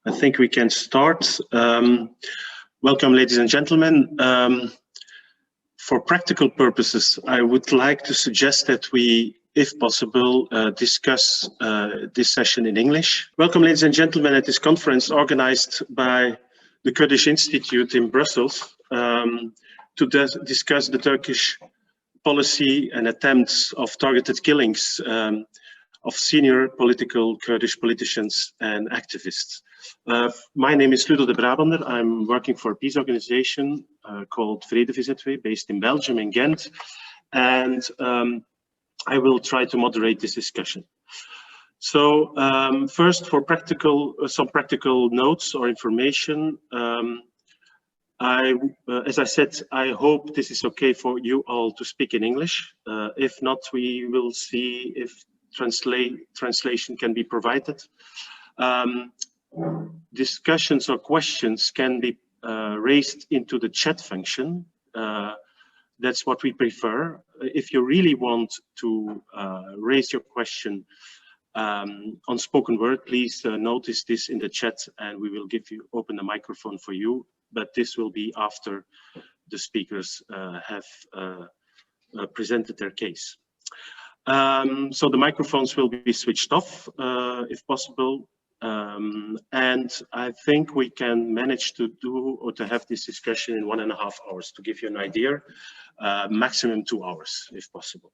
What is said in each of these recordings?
I think we can start. Welcome, ladies and gentlemen. For practical purposes, I would like to suggest that we, if possible, discuss this session in English. Welcome, ladies and gentlemen, at this conference organized by the Kurdish Institute in Brussels to discuss the Turkish policy and attempts of targeted killings of senior political Kurdish politicians and activists. My name is Ludo de Brabander. I'm working for a peace organization called Vrede VZW, based in Belgium, in Ghent. And I will try to moderate this discussion. So first, for some practical notes or information, as I said, I hope this is okay for you all to speak in English. If not, we will see if translation can be provided. Discussions or questions can be raised into the chat function. That's what we prefer. If you really want to raise your question on spoken word, please notice this in the chat and we will open the microphone for you. But this will be after the speakers have presented their case. So the microphones will be switched off if possible. And I think we can manage to have this discussion in 1.5 hours, to give you an idea, maximum 2 hours if possible.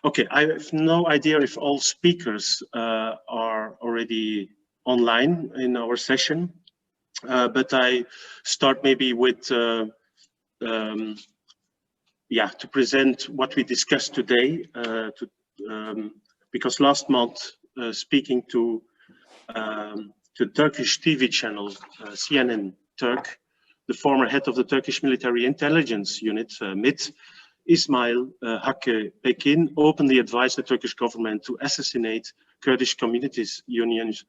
Okay, I have no idea if all speakers are already online in our session, but I start maybe with to present what we discussed today, because last month, speaking to Turkish TV channel CNN Turk, the former head of the Turkish military intelligence unit, MIT, Ismail Hakkı Pekin, openly advised the Turkish government to assassinate Kurdish communities unions,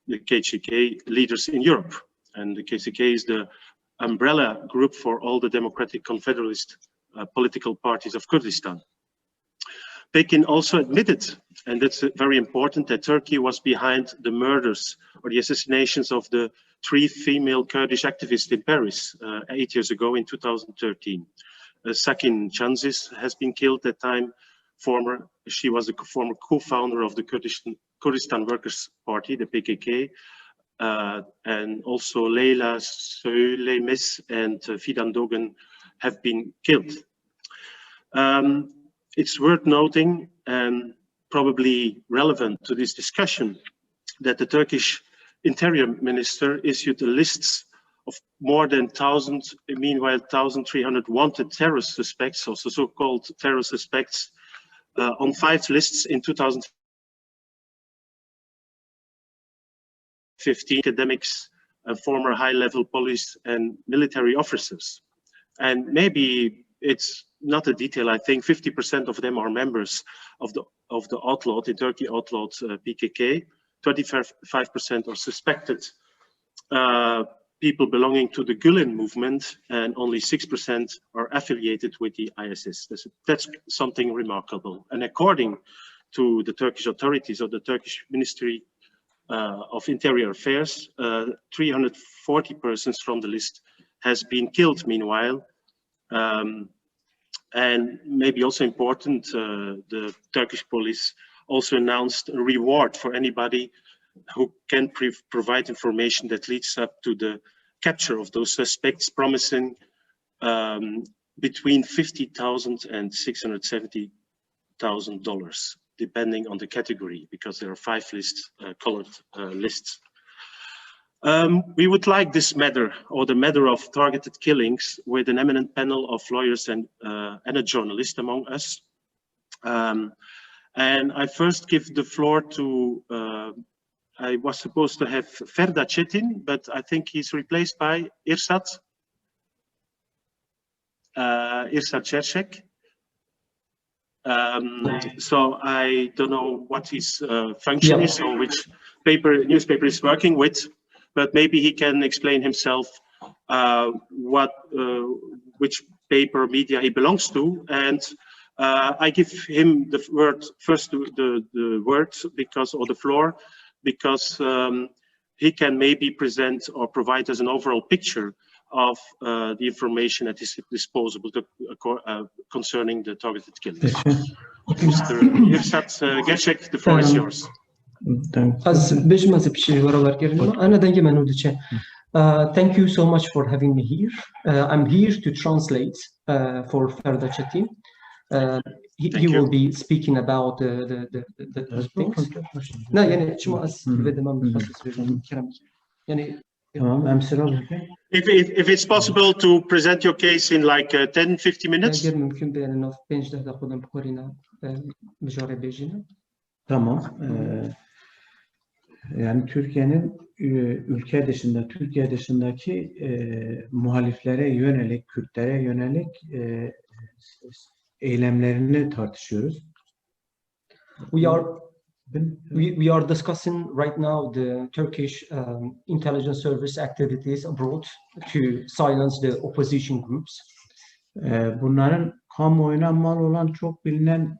the KCK, leaders in Europe. And the KCK is the umbrella group for all the democratic confederalist political parties of Kurdistan. Pekin also admitted, and that's very important, that Turkey was behind the murders or the assassinations of the 3 female Kurdish activists in Paris 8 years ago in 2013. Sakin Canziz has been killed at that time. She was the former co-founder of the Kurdistan Workers' Party, the PKK, and also Leyla Söylemiş and Fidan Doğan have been killed. It's worth noting, and probably relevant to this discussion, that the Turkish Interior Minister issued a list of more than 1,300 wanted terrorist suspects, also so-called terrorist suspects, on 5 lists in 2015, academics, former high-level police and military officers. And maybe it's not a detail. I think 50% of them are members of the outlawed, in Turkey outlawed PKK. 25% are suspected people belonging to the Gülen movement, and only 6% are affiliated with the ISIS. That's something remarkable. And according to the Turkish authorities or the Turkish Ministry of Interior Affairs, 340 persons from the list has been killed meanwhile. And maybe also important, the Turkish police also announced a reward for anybody who can provide information that leads up to the capture of those suspects, promising between $50,000 and $670,000, depending on the category, because there are 5 lists, colored lists. We would like this matter, or the matter of targeted killings, with an eminent panel of lawyers and a journalist among us. And I first give the floor to, I was supposed to have Ferda Çetin, but I think he's replaced by Irsat Çerçek. So I don't know what his function is or which newspaper he's working with, but maybe he can explain himself which paper media he belongs to. And I give him the word first, the word because, or the floor, because he can maybe present or provide us an overall picture of the information at his disposal concerning the targeted killings. Mr. Irsat Gerçek, the floor is yours. Thank you so much for having me here. I'm here to translate for Ferda Çetin. He will be speaking about the things. No, yani şu az verdim If it's possible to present your case in like 10-15 minutes. Tamam. Yani Türkiye'nin ülke dışında, Türkiye dışındaki muhaliflere yönelik, Kürtlere yönelik eylemlerini tartışıyoruz. We are discussing right now the Turkish intelligence service activities abroad to silence the opposition groups. Bunların kamuoyuna mal olan çok bilinen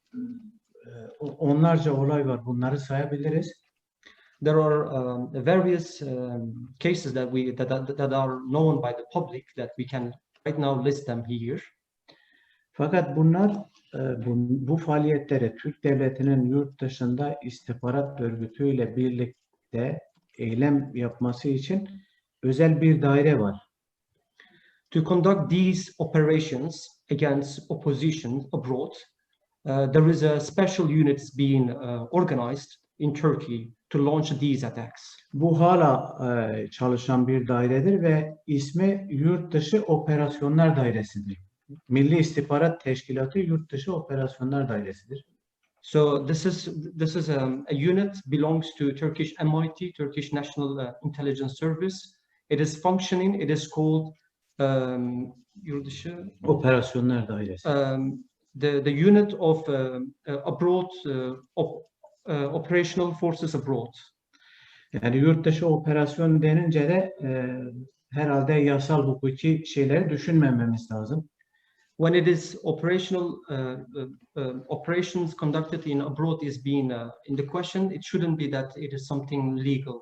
onlarca olay var. Bunları sayabiliriz. There are various cases that are known by the public that we can right now list them here. Fakat bunlar bu faaliyetlere Türk Devleti'nin yurt dışında istihbarat örgütüyle birlikte eylem yapması için özel bir daire var. To conduct these operations against opposition abroad, there is a special units being organized in Turkey to launch these attacks. Bu hala çalışan bir dairedir ve ismi Yurt Dışı Operasyonlar Dairesi'dir. Milli İstihbarat Teşkilatı Yurt Dışı Operasyonlar Dairesi'dir. So this is a unit belongs to Turkish MIT, Turkish National Intelligence Service. It is functioning. It is called Yurt Dışı Operasyonlar Dairesi. The unit of abroad operational forces abroad. Yani yurt dışı operasyon denince de herhalde yasal hukuki şeyleri düşünmememiz lazım. When it is operational operations conducted in abroad is being in the question, it shouldn't be that it is something legal.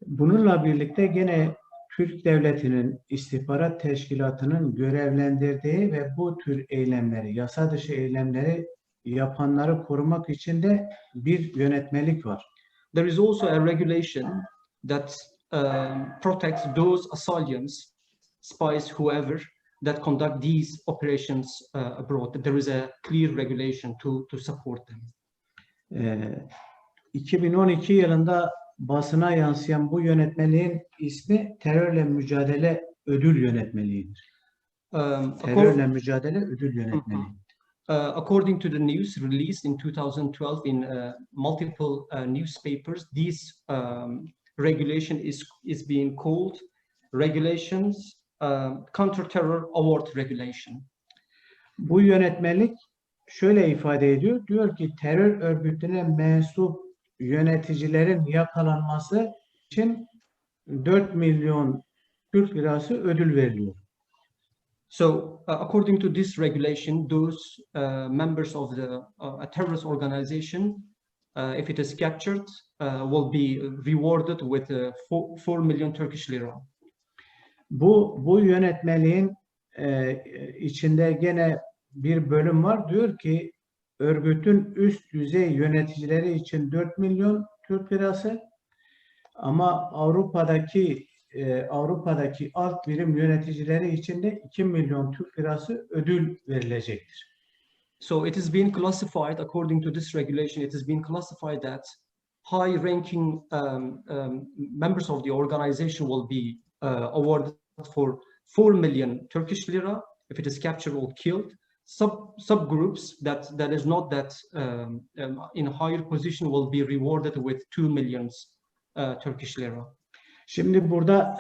Bununla birlikte gene Türk Devleti'nin istihbarat teşkilatının görevlendirdiği ve bu tür eylemleri, yasa dışı eylemleri yapanları korumak için de bir yönetmelik var. There is also a regulation that protects those assailants, spies, whoever that conduct these operations abroad. There is a clear regulation to support them. 2012 yılında basına yansıyan bu yönetmeliğin ismi Terörle Mücadele Ödül Yönetmeliği'dir. Terörle Mücadele Ödül Yönetmeliği. According to the news released in 2012 in multiple newspapers, this regulation is being called Regulations Counter-Terror Award Regulation. Bu yönetmelik şöyle ifade ediyor. Diyor ki terör örgütüne mensup yöneticilerin yakalanması için 4 milyon Türk lirası ödül veriliyor. So, according to this regulation, those members of a terrorist organization, if it is captured, will be rewarded with 4 million Turkish lira. Bu yönetmeliğin içinde gene bir bölüm var. Diyor ki örgütün üst düzey yöneticileri için 4 milyon Türk lirası ama Avrupa'daki alt birim yöneticileri için de 2 milyon Türk lirası ödül verilecektir. So it is being classified according to this regulation. It is being classified that high-ranking members of the organization will be awarded for 4 million Turkish lira if it is captured or killed. Subgroups that is not that in higher position will be rewarded with 2 million Turkish lira. Şimdi burada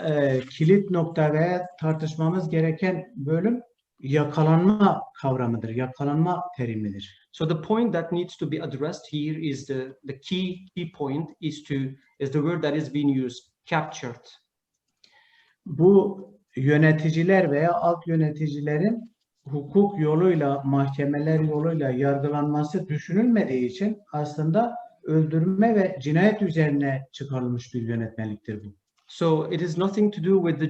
kilit nokta veya tartışmamız gereken bölüm yakalanma kavramıdır, yakalanma terimidir. So the point that needs to be addressed here is the key point is the word that is being used, captured. Bu yöneticiler veya alt yöneticilerin hukuk yoluyla, mahkemeler yoluyla yargılanması düşünülmediği için aslında öldürme ve cinayet üzerine çıkarılmış bir yönetmeliktir bu. So it is nothing to do with the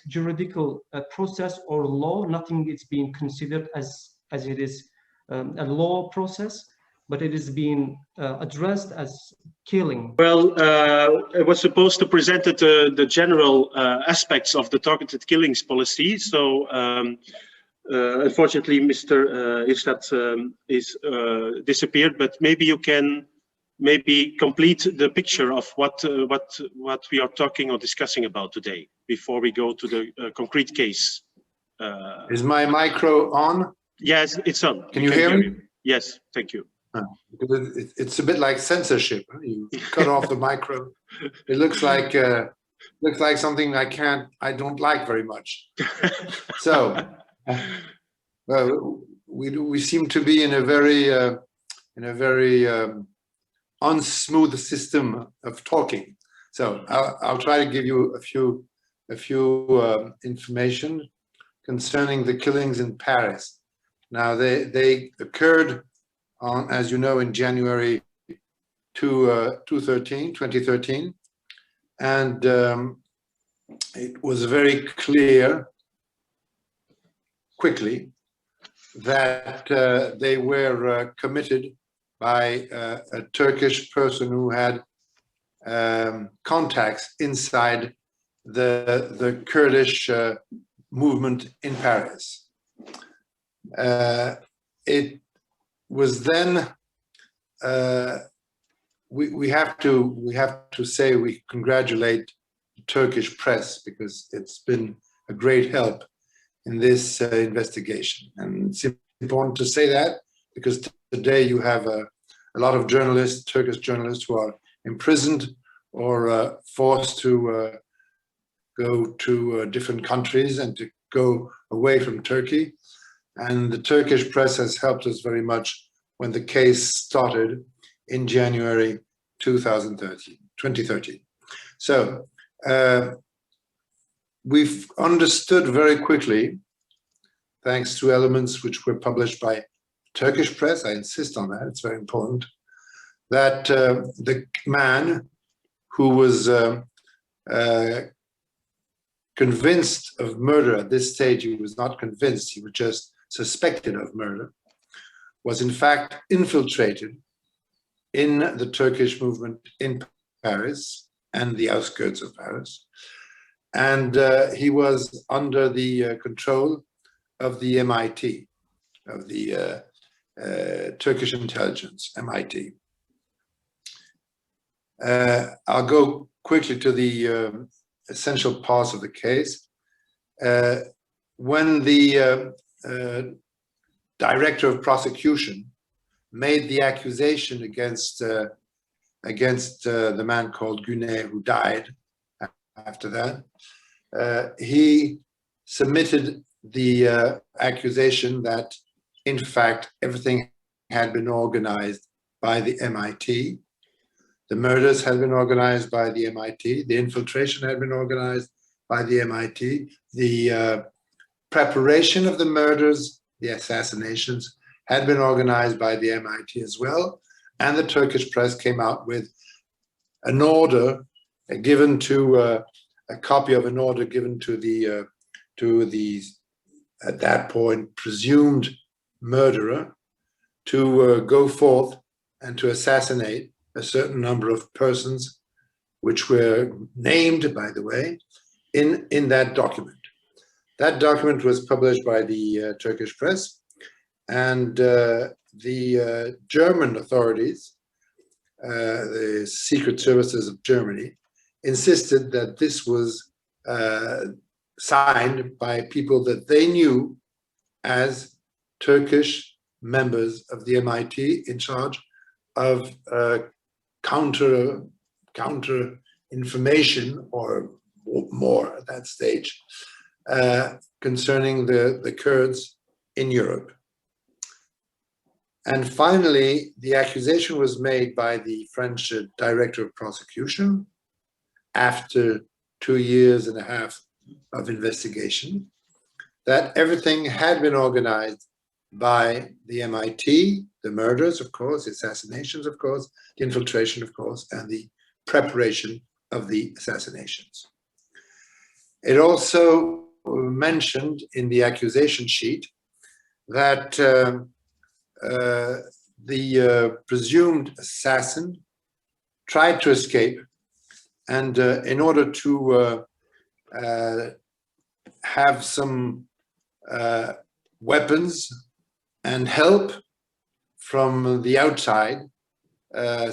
juridical process or law. Nothing is being considered as it is a law process, but it is being addressed as killing. Well, it was supposed to present the general aspects of the targeted killings policy. So unfortunately, Mr. Irshad is disappeared, but maybe you can complete the picture of what we are talking or discussing about today before we go to the concrete case. Is my micro on? Yes, it's on. Can you hear me? Yes, thank you. It's a bit like censorship. You cut off the micro. It looks like something I don't like very much. So we seem to be in a very unsmooth system of talking. So I'll try to give you a few information concerning the killings in Paris. Now they occurred on, as you know, in January 2013, and it was very clear quickly that they were committed by a Turkish person who had contacts inside the Kurdish movement in Paris. It was then we have to say we congratulate the Turkish press, because it's been a great help in this investigation, and it's important to say that because today you have a lot of journalists, Turkish journalists, who are imprisoned or forced to go to different countries and to go away from Turkey. And the Turkish press has helped us very much when the case started in January 2013. So we've understood very quickly, thanks to elements which were published by Turkish press, I insist on that, it's very important, that the man who was convinced of murder at this stage, he was not convinced, he was just suspected of murder, was in fact infiltrated in the Turkish movement in Paris and the outskirts of Paris. And he was under the control of the MIT, of the Turkish intelligence, MIT. I'll go quickly to the essential parts of the case. When the director of prosecution made the accusation against the man called Güney, who died after that, he submitted the accusation that, in fact, everything had been organized by the MIT. The murders had been organized by the MIT. The infiltration had been organized by the MIT. The preparation of the murders, the assassinations, had been organized by the MIT as well. And the Turkish press came out with an order given to, a copy of an order given to the at that point, presumed murderer, to go forth and to assassinate a certain number of persons, which were named, by the way, in that document. That document was published by the Turkish press, and the German authorities, the secret services of Germany, insisted that this was signed by people that they knew as Turkish members of the MIT in charge of counter information, or more at that stage, concerning the Kurds in Europe. And finally, the accusation was made by the French director of prosecution after 2.5 years of investigation, that everything had been organized by the MIT the murders, of course, the assassinations, of course, the infiltration, of course, and the preparation of the assassinations. It also mentioned in the accusation sheet that the presumed assassin tried to escape, and in order to have some weapons and help from the outside, tried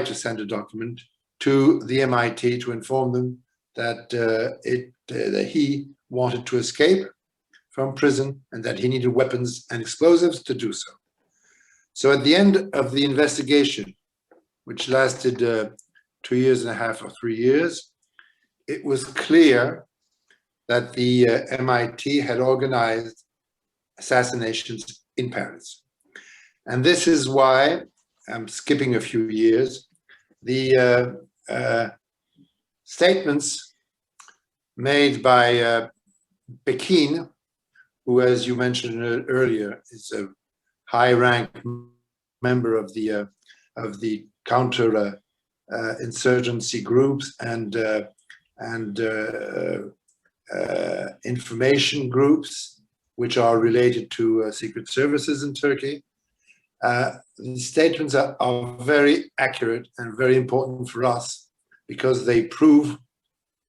to send a document to the MIT to inform them that, that he wanted to escape from prison and that he needed weapons and explosives to do so. So at the end of the investigation, which lasted 2.5 years or 3 years, it was clear that the MIT had organized assassinations in Paris. And this is why, I'm skipping a few years, the statements made by Pekin, who, as you mentioned earlier, is a high-ranked member of the counter insurgency groups and information groups, which are related to secret services in Turkey. The statements are very accurate and very important for us because they prove,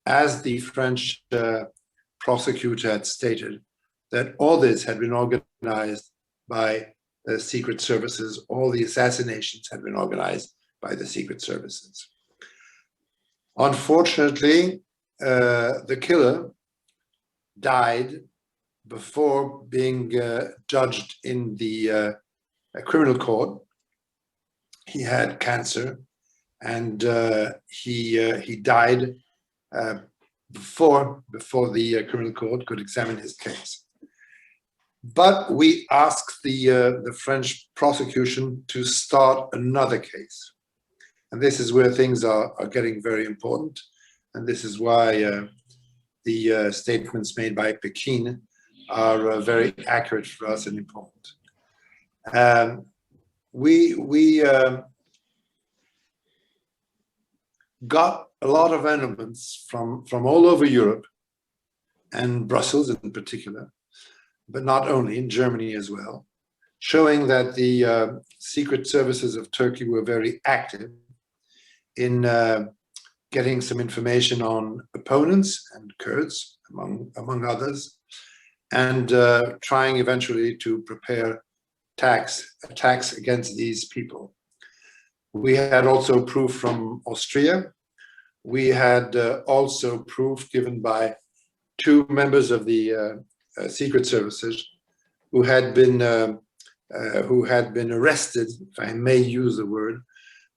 as the French prosecutor had stated, that all this had been organized by the secret services. All the assassinations had been organized by the secret services. Unfortunately, the killer died before being judged in the criminal court. He had cancer, and he died before the criminal court could examine his case. But we asked the French prosecution to start another case, and this is where things are getting very important, and this is why the statements made by Pekin are very accurate for us and important. We got a lot of elements from all over Europe and Brussels in particular, but not only, in Germany as well, showing that the secret services of Turkey were very active in getting some information on opponents and Kurds, among others, and trying eventually to prepare attacks against these people. We had also proof from Austria. We had also proof given by 2 members of the secret services who had been arrested, if I may use the word,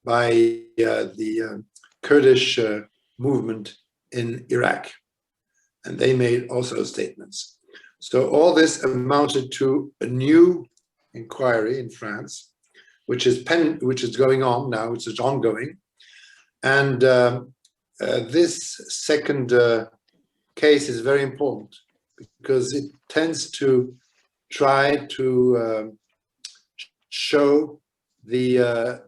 by the Kurdish movement in Iraq, and they made also statements. So all this amounted to a new inquiry in France, which is going on now, which is ongoing, and this second case is very important because it tends to try to show the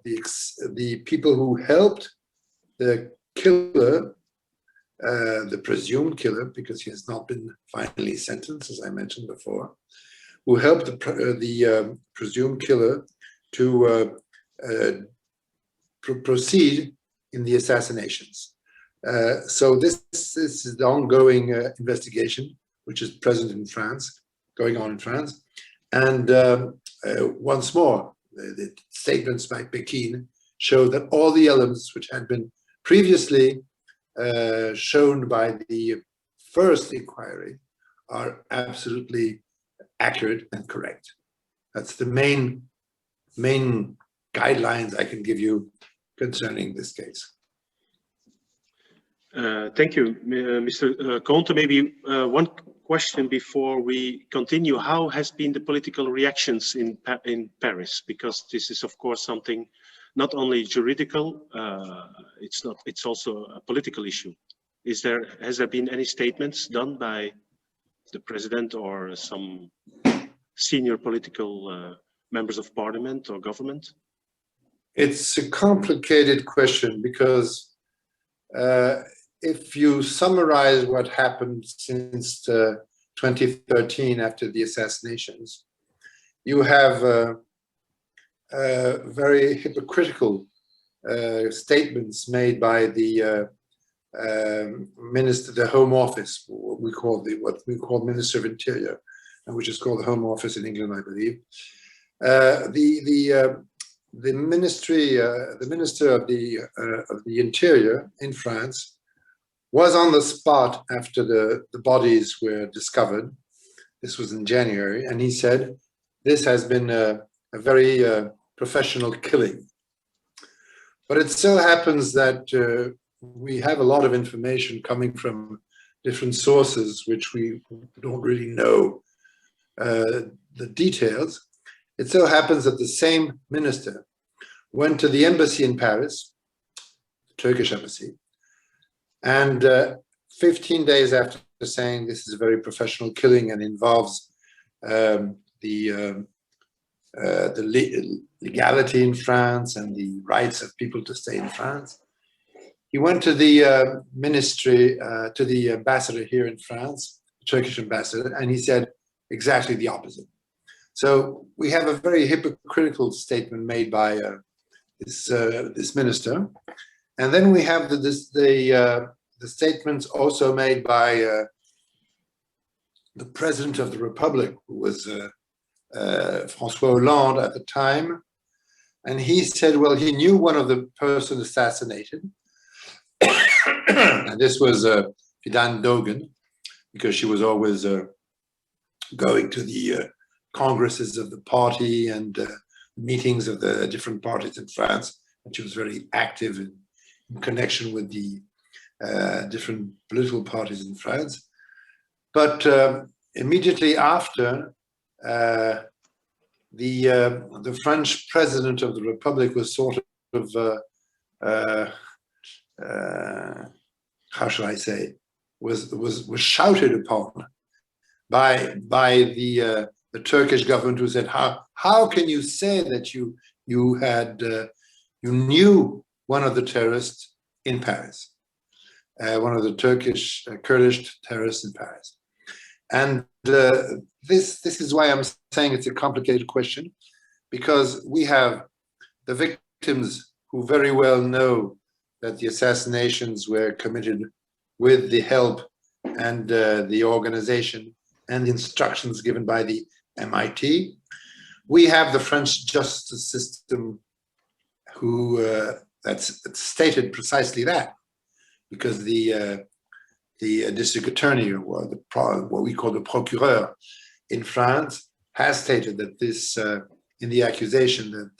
people who helped the killer, the presumed killer, because he has not been finally sentenced, as I mentioned before, who helped the presumed killer to proceed in the assassinations. So this is the ongoing investigation, which is present in France, going on in France. And once more, the statements by Pekin show that all the elements which had been previously shown by the first inquiry are absolutely accurate and correct. That's the main guidelines I can give you concerning this case. Thank you, Mr. Conte. Maybe one question before we continue. How has been the political reactions in Paris? Because this is, of course, something not only juridical, it's also a political issue. Has there been any statements done by the president or some senior political members of parliament or government? It's a complicated question because if you summarize what happened since 2013 after the assassinations, you have very hypocritical statements made by the minister, the Home Office, what we call Minister of Interior, which is called the Home Office in England, I believe. The Minister of the Interior in France was on the spot after the bodies were discovered. This was in January, and he said, "This has been a very professional killing." But it so happens that we have a lot of information coming from different sources, which we don't really know the details. It so happens that the same minister went to the embassy in Paris, the Turkish embassy, and 15 days after saying this is a very professional killing and involves the legality in France and the rights of people to stay in France, he went to the ministry, to the ambassador here in France, the Turkish ambassador, and he said exactly the opposite. So we have a very hypocritical statement made by this minister, and then we have the statements also made by the President of the Republic, who was François Hollande at the time, and he said, well, he knew one of the persons assassinated, and this was Fidan Dogan, because she was always going to the congresses of the party and meetings of the different parties in France, and she was very active in connection with the different political parties in France. But immediately after, the French President of the Republic was sort of, how shall I say, was shouted upon by the Turkish government, who said, how can you say that you knew one of the terrorists in Paris, one of the Turkish Kurdish terrorists in Paris? And this is why I'm saying it's a complicated question, because we have the victims who very well know that the assassinations were committed with the help and the organization and the instructions given by the MIT. We have the French justice system who that's stated precisely that, because the district attorney, or what we call the procureur in France, has stated that this, in the accusation that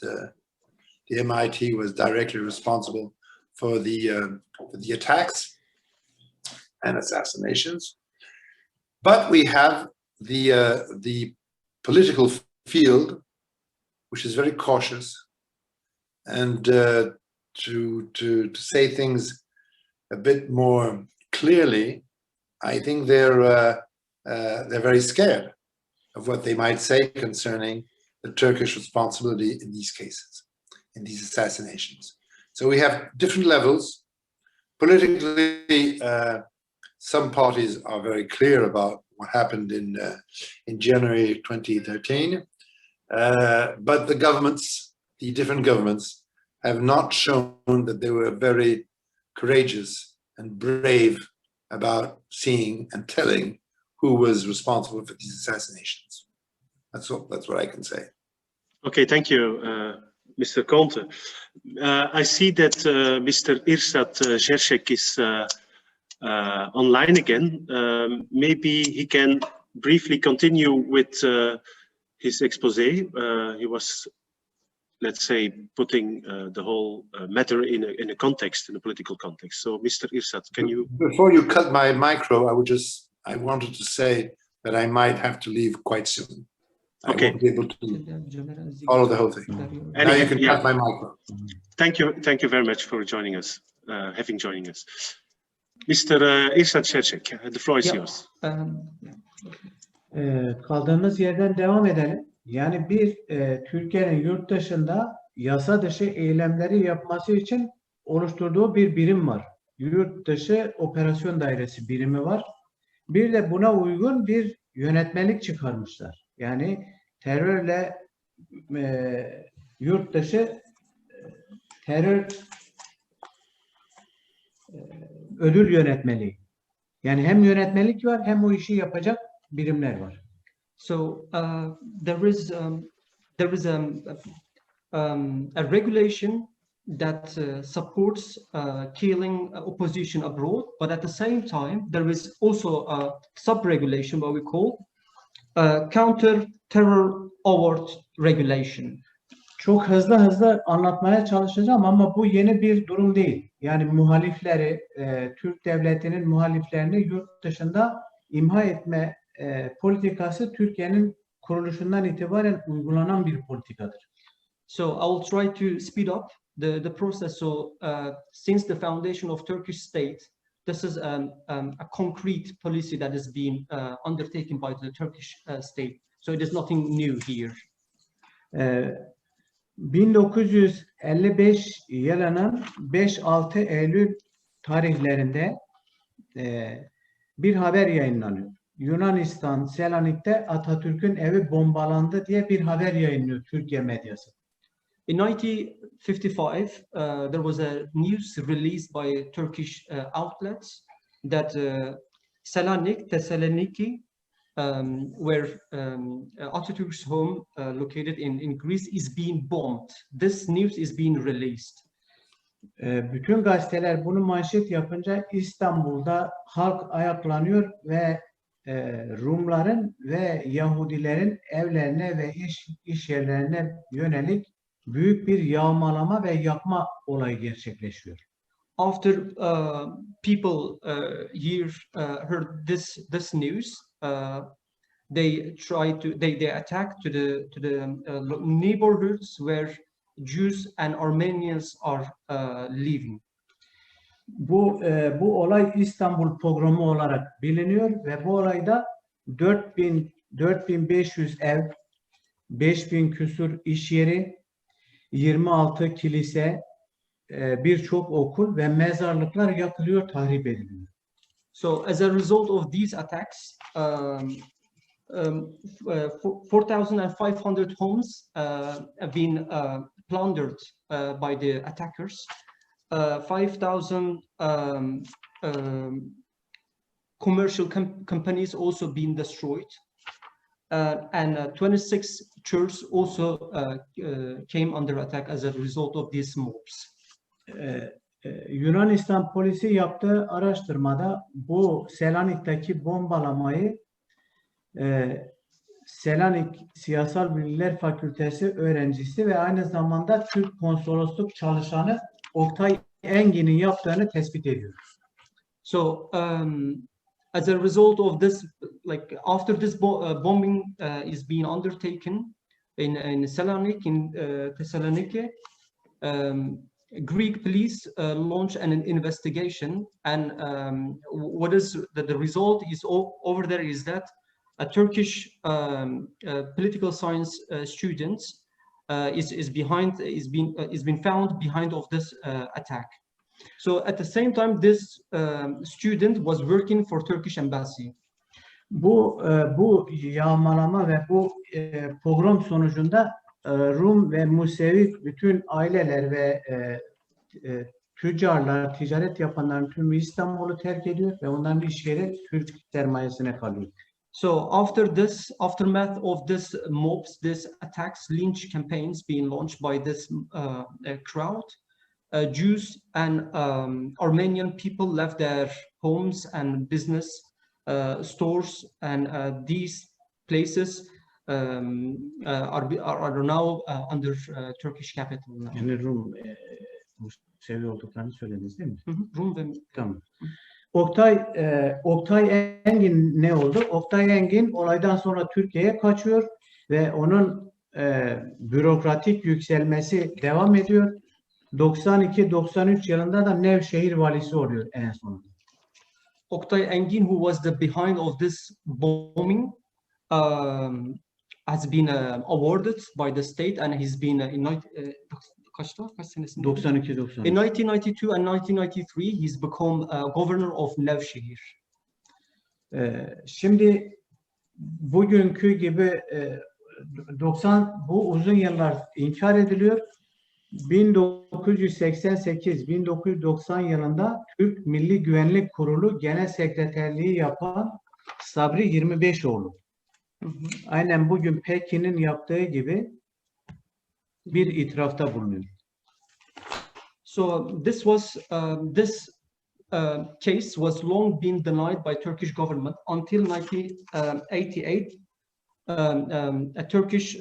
the MIT was directly responsible for the attacks and assassinations. But we have the political field, which is very cautious, and to say things a bit more clearly, I think they're very scared of what they might say concerning the Turkish responsibility in these cases, in these assassinations. So we have different levels. Politically, some parties are very clear about what happened in January 2013, but the governments, the different governments, have not shown that they were very courageous and brave about seeing and telling who was responsible for these assassinations. That's what I can say. Okay, thank you, Mr. Conte. I see that Mr. Irsat Gershek is online again. Maybe he can briefly continue with his expose. He was, let's say, putting the whole matter in a context, in a political context. So, Mr. Irsat, can you? Before you cut my micro, I wanted to say that I might have to leave quite soon. Okay. I won't be able to follow the whole thing. Now you can cut my micro. Thank you very much for joining us, joining us. Mr. Irsat Gershek, the floor is yours. Kaldığımız yerden devam edelim. Yani Türkiye'nin yurt dışında yasa dışı eylemleri yapması için oluşturduğu bir birim var. Yurt dışı operasyon dairesi birimi var. Bir de buna uygun bir yönetmelik çıkarmışlar. Yani terörle yurt dışı terör ödül yönetmeliği. Yani hem yönetmelik var hem o işi yapacak birimler var. So there is a regulation that supports killing opposition abroad, but at the same time there is also a sub-regulation, what we call counter-terror award regulation. Çok hızlı anlatmaya çalışacağım ama bu yeni bir durum değil. Yani muhalifleri, Türk devletinin muhaliflerini yurt dışında imha etme politikası Türkiye'nin kuruluşundan itibaren uygulanan bir politikadır. So I will try to speed up the process. So since the foundation of Turkish state, this is a concrete policy that is being undertaken by the Turkish state. So it is nothing new here. 1955 yılının 5-6 Eylül tarihlerinde bir haber yayınlanıyor. Yunanistan, Selanik'te Atatürk'ün evi bombalandı diye bir haber yayınlıyor Türkiye medyası. In 1955, there was a news released by Turkish outlets that Thessaloniki, where Atatürk's home located in Greece is being bombed. This news is being released. Bütün gazeteler bunu manşet yapınca İstanbul'da halk ayaklanıyor ve Rumların ve Yahudilerin evlerine ve iş yerlerine yönelik büyük bir yağmalama ve yakma olayı gerçekleşiyor. After people heard this news, they attacked to the neighborhoods where Jews and Armenians are living. Bu olay İstanbul pogromu olarak biliniyor ve bu olayda 4500 ev, 5000 küsur iş yeri, 26 kilise, birçok okul ve mezarlıklar yakılıyor, tahrip ediliyor. So as a result of these attacks, 4,500 homes have been plundered by the attackers. 5,000 commercial companies also been destroyed, and 26 churches also came under attack as a result of these mobs. Yunanistan polisi yaptığı araştırmada bu Selanik'teki bombalamayı Selanik Siyasal Bilgiler Fakültesi öğrencisi ve aynı zamanda Türk konsolosluk çalışanı Oktay Engin'in yaptığını tespit ediyor. So as a result of this, like after this bombing is being undertaken in Selanik, in Thessaloniki, Greek police launched an investigation, and what is the result is over there is that a Turkish political science student is been found behind of this attack. So at the same time, this student was working for Turkish embassy. Bu yağmalama ve bu pogrom sonucunda Rum ve Musevi bütün aileler ve tüccarlar, ticaret yapanların tümü İstanbul'u terk ediyor ve onların iş yeri Türk sermayesine kalıyor. So aftermath of this mobs, this attacks, lynch campaigns being launched by this crowd, Jews and Armenian people left their homes and business stores, and these places are now under Turkish capital now. Yani Rum Musevi olduklarını söylediniz değil mi? Rum ve tamam. Oktay Engin ne oldu? Oktay Engin olaydan sonra Türkiye'ye kaçıyor ve onun bürokratik yükselmesi devam ediyor. 92-93 yılında da Nevşehir valisi oluyor en sonunda. Oktay Engin, who was the behind of this bombing, has been awarded by the state, and he's been in 1992 and 1993 he's become governor of Nevşehir. Şimdi bugünkü gibi bu uzun yıllar inkar ediliyor. 1988-1990 yılında Türk Milli Güvenlik Kurulu Genel Sekreterliği yapan Sabri 25oğlu. Aynen bugün Pekin'in yaptığı gibi bir itirafta bulunuyor. So this case was long been denied by Turkish government until 1988. A Turkish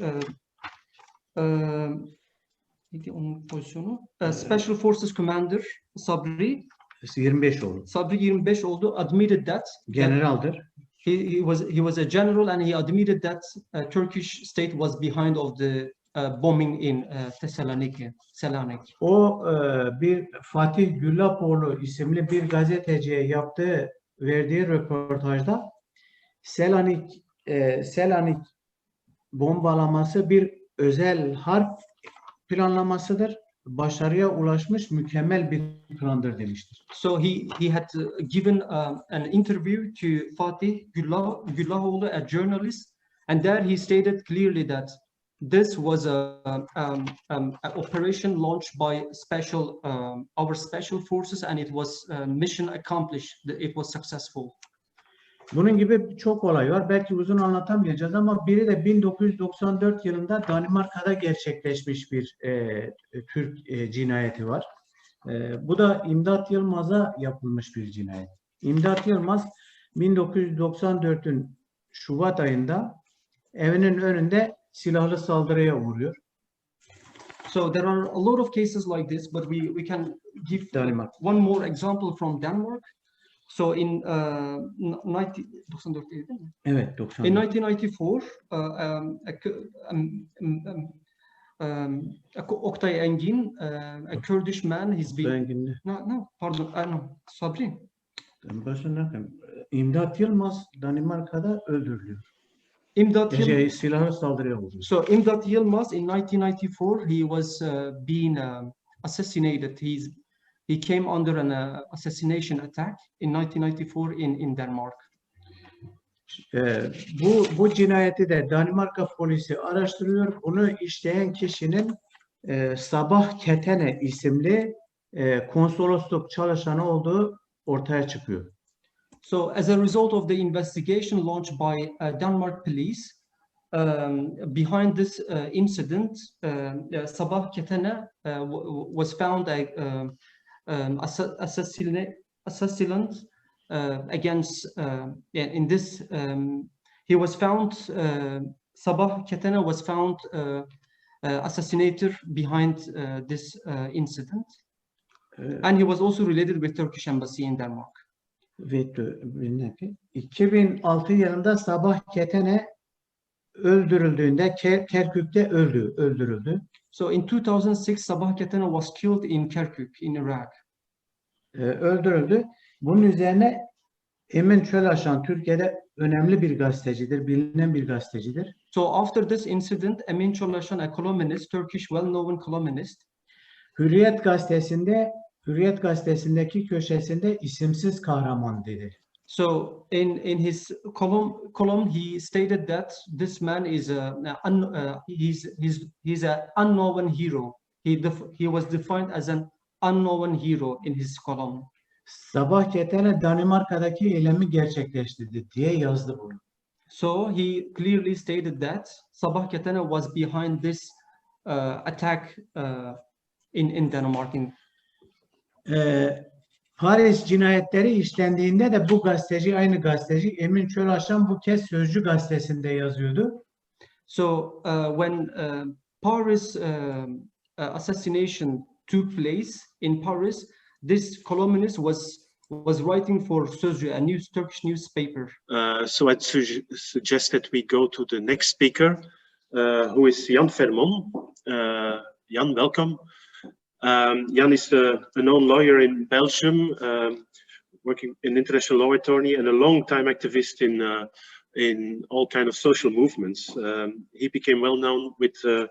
Special Forces Commander Sabri 25oğlu admitted that generaldir. He was a general, and he admitted that Turkish state was behind of the bombing in Thessaloniki. O bir Fatih Güllapoğlu isimli bir gazeteciye verdiği röportajda Selanik bombalaması bir özel harp planlamasıdır. Başarıya ulaşmış mükemmel bir plandır demiştir. So he had given an interview to Fatih Güllapoğlu, a journalist, and there he stated clearly that this was an operation launched by our special forces, and it was mission accomplished. It was successful. Bunun gibi çok olay var. Belki uzun anlatamayacağız ama biri de 1994 yılında Danimarka'da gerçekleşmiş bir Türk cinayeti var. Bu da İmdat Yılmaz'a yapılmış bir cinayet. İmdat Yılmaz 1994'ün Şubat ayında evinin önünde silahlı saldırıya uğruyor. So there are a lot of cases like this, but we can give one more example from Denmark. So in 1994, Oktay Engin, a Kurdish man, he's been Sabri. İmdat Yılmaz Danimarka'da öldürülüyor. Silahlı saldırıya uğruyor. So İmdat Yılmaz in 1994 he was being assassinated. He came under an assassination attack in 1994 in Denmark. Bu cinayeti de Danimarka polisi araştırıyor. Bunu işleyen kişinin Sabah Ketene isimli konsolosluk çalışanı olduğu ortaya çıkıyor. So as a result of the investigation launched by Denmark police, behind this incident, Sabah Ketene was found assassinate against in this he was found Sabah Ketene was found assassinator behind this incident, and he was also related with Turkish embassy in Denmark. 2006 yılında Sabah Ketene öldürüldüğünde Kerkük'te öldürüldü. So in 2006 Sabah Ketene was killed in Kirkuk in Iraq. Öldürüldü. Bunun üzerine Emin Çölaşan Türkiye'de önemli bir gazetecidir, bilinen bir gazetecidir. So after this incident, Emin Çölaşan, a columnist, Turkish well-known columnist, Hürriyet gazetesindeki köşesinde isimsiz kahraman dedi. So in his column he stated that this man is he's an unknown hero. He was defined as an unknown hero in his column. Sabah Ketene Danimarka'daki eylemi gerçekleştirdi diye yazdı bunu. So he clearly stated that Sabah Ketene was behind this attack in Denmark. Paris cinayetleri işlendiğinde de bu aynı gazeteci Emin Çölaşan bu kez Sözcü gazetesinde yazıyordu. So when Paris assassination took place in Paris, this columnist was writing for Sözcü, a Turkish newspaper. So I'd suggest that we go to the next speaker, who is Jan Vermon. Jan, welcome. Jan is a known lawyer in Belgium, working in international law attorney and a long-time activist in in all kind of social movements. He became well known with the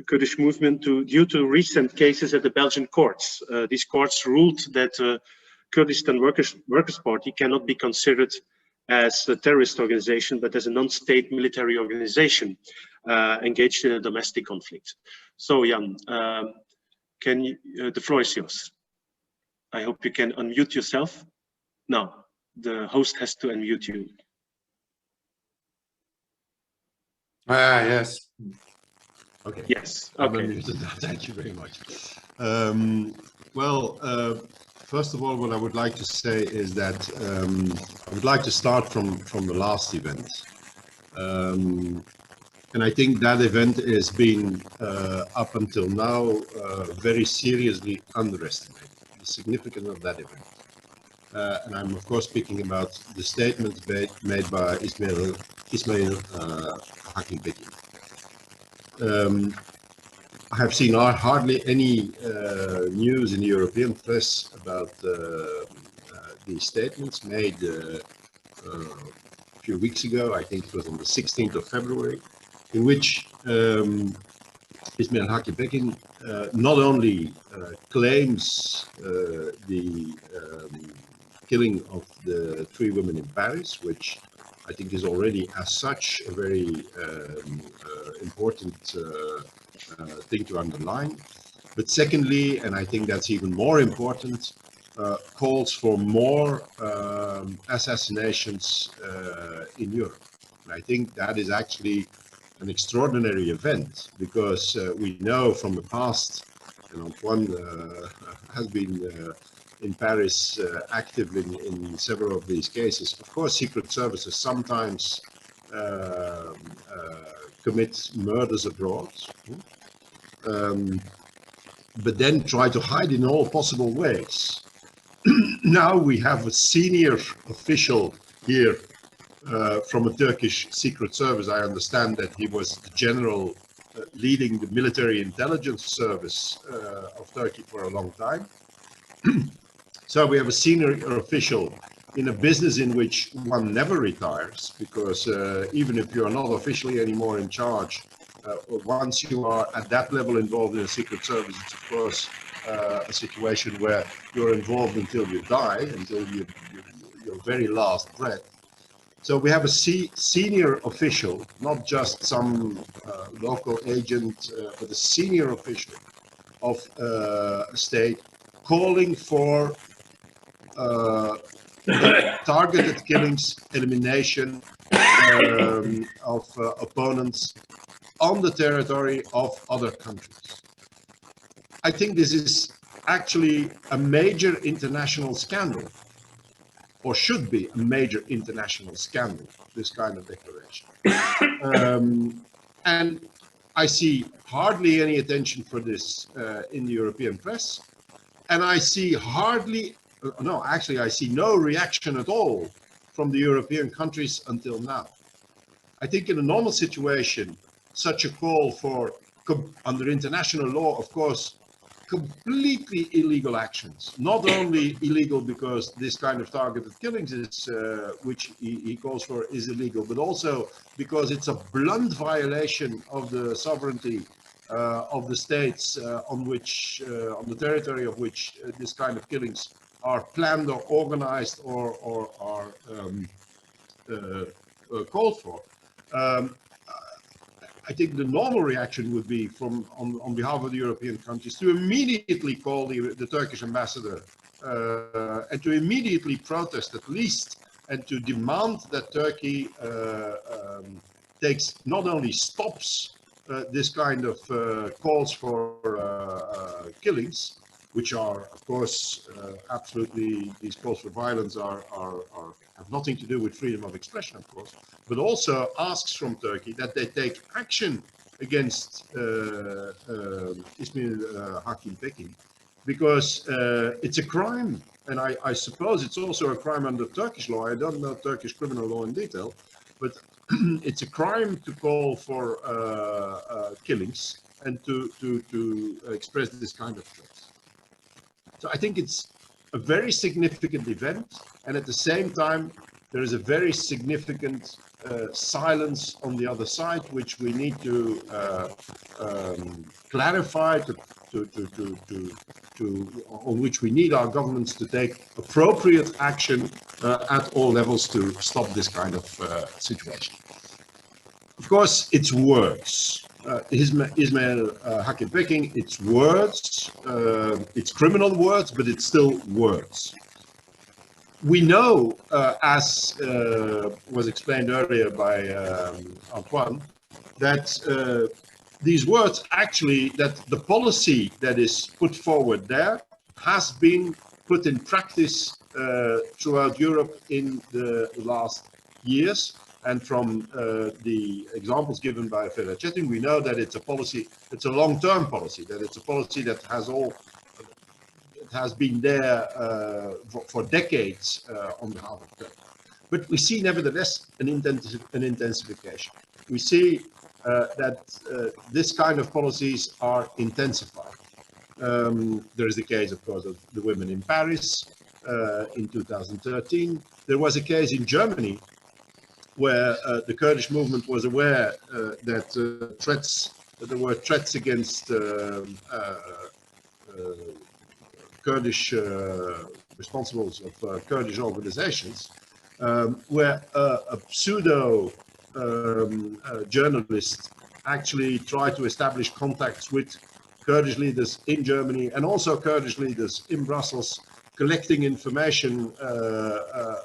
Kurdish movement due to recent cases at the Belgian courts. These courts ruled that Kurdistan Workers' Party cannot be considered as a terrorist organization, but as a non-state military organization engaged in a domestic conflict. So Jan, can you, the floor is yours. I hope you can unmute yourself. No, the host has to unmute you. Ah, yes. Okay. Yes. I'm Okay. unmuted now. Thank you very much. First of all, what I would like to say is that I would like to start from the last event. And I think that event has been, up until now, very seriously underestimated, the significance of that event. And I'm of course speaking about the statements made by Ismail Hakim Beki. I have seen hardly any news in the European press about these statements made a few weeks ago. I think it was on the 16th of February, in which Ismail Hakim Beki not only claims the killing of the 3 women in Paris, which I think is already as such a very important thing to underline. But secondly, and I think that's even more important, calls for more assassinations in Europe. And I think that is actually an extraordinary event, because we know from the past, and Antoine has been in Paris active in several of these cases. Of course, secret services sometimes commit murders abroad, but then try to hide in all possible ways. Now we have a senior official here from a Turkish secret service. I understand that he was the general leading the military intelligence service of Turkey for a long time. So we have a senior official in a business in which one never retires, because even if you are not officially anymore in charge, once you are at that level involved in a secret service, it's of course a situation where you're involved until you die, until your very last breath. So we have a senior official, not just some local agent, but a senior official of a state calling for targeted killings, elimination of opponents on the territory of other countries. I think this is actually a major international scandal, or should be a major international scandal, this kind of declaration. And I see hardly any attention for this in the European press, and I see I see no reaction at all from the European countries until now. I think in a normal situation, such a call for, under international law, of course, completely illegal actions. Not only illegal because this kind of targeted killings is, which he calls for, is illegal, but also because it's a blunt violation of the sovereignty of the states on the territory of which this kind of killings are planned or organized or are called for. I think the normal reaction would be on behalf of the European countries to immediately call the Turkish ambassador and to immediately protest at least, and to demand that Turkey takes, not only stops this kind of calls for killings, which are, of course, absolutely, these calls for violence have nothing to do with freedom of expression, of course, but also asks from Turkey that they take action against Ismail Hakim Beki, because it's a crime. And I suppose it's also a crime under Turkish law. I don't know Turkish criminal law in detail, but it's a crime to call for killings and to express this kind of threats. So I think it's a very significant event, and at the same time, there is a very significant silence on the other side, which we need to clarify, on which we need our governments to take appropriate action at all levels to stop this kind of situation. Of course, it's words. Ismail Hakkı Pekin, it's words, it's criminal words, but it's still words. We know, as was explained earlier by Antoine, that these words actually, that the policy that is put forward there has been put in practice throughout Europe in the last years. And from the examples given by Ferhat Çetin, we know that it's a policy, it's a long-term policy, that it's a policy that has been there for decades on behalf of Turkey. But we see nevertheless an intensification. We see that this kind of policies are intensified. There is the case, of course, of the women in Paris in 2013. There was a case in Germany where the Kurdish movement was aware that there were threats against Kurdish responsibles of Kurdish organizations, where a pseudo journalist actually tried to establish contacts with Kurdish leaders in Germany and also Kurdish leaders in Brussels, collecting information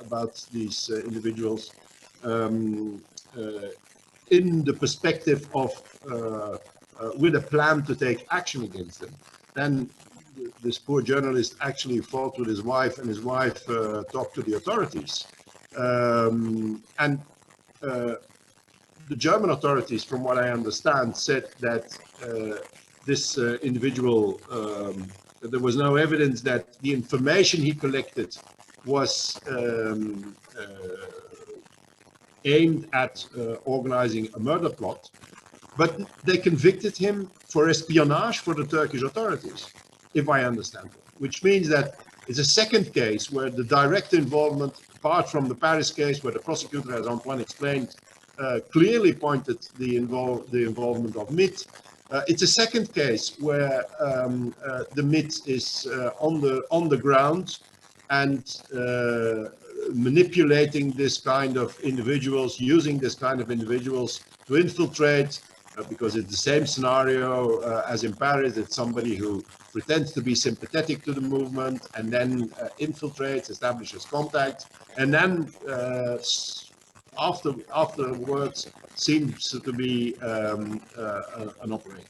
about these individuals in the perspective of with a plan to take action against them. Then this poor journalist actually fought with his wife, and his wife talked to the authorities. The German authorities, from what I understand, said that this individual, there was no evidence that the information he collected was aimed at organizing a murder plot, but they convicted him for espionage for the Turkish authorities, if I understand it, which means that it's a second case where the direct involvement, apart from the Paris case, where the prosecutor, as Antoine explained, clearly pointed the involvement of MIT. It's a second case where the MIT is on the ground and manipulating this kind of individuals, using this kind of individuals to infiltrate, because it's the same scenario as in Paris. It's somebody who pretends to be sympathetic to the movement and then infiltrates, establishes contact, and then afterwards seems to be an operator.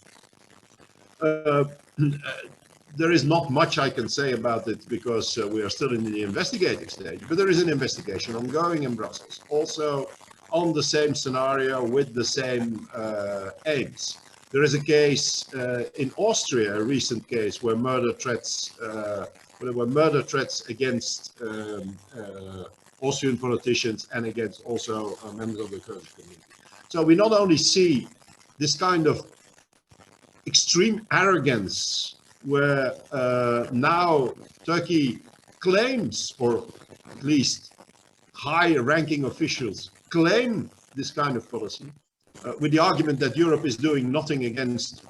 There is not much I can say about it because we are still in the investigating stage, but there is an investigation ongoing in Brussels, also on the same scenario with the same aims. There is a case in Austria, a recent case where there were murder threats against Austrian politicians and against also members of the Kurdish community. So we not only see this kind of extreme arrogance where now Turkey claims, or at least high-ranking officials claim this kind of policy, with the argument that Europe is doing nothing against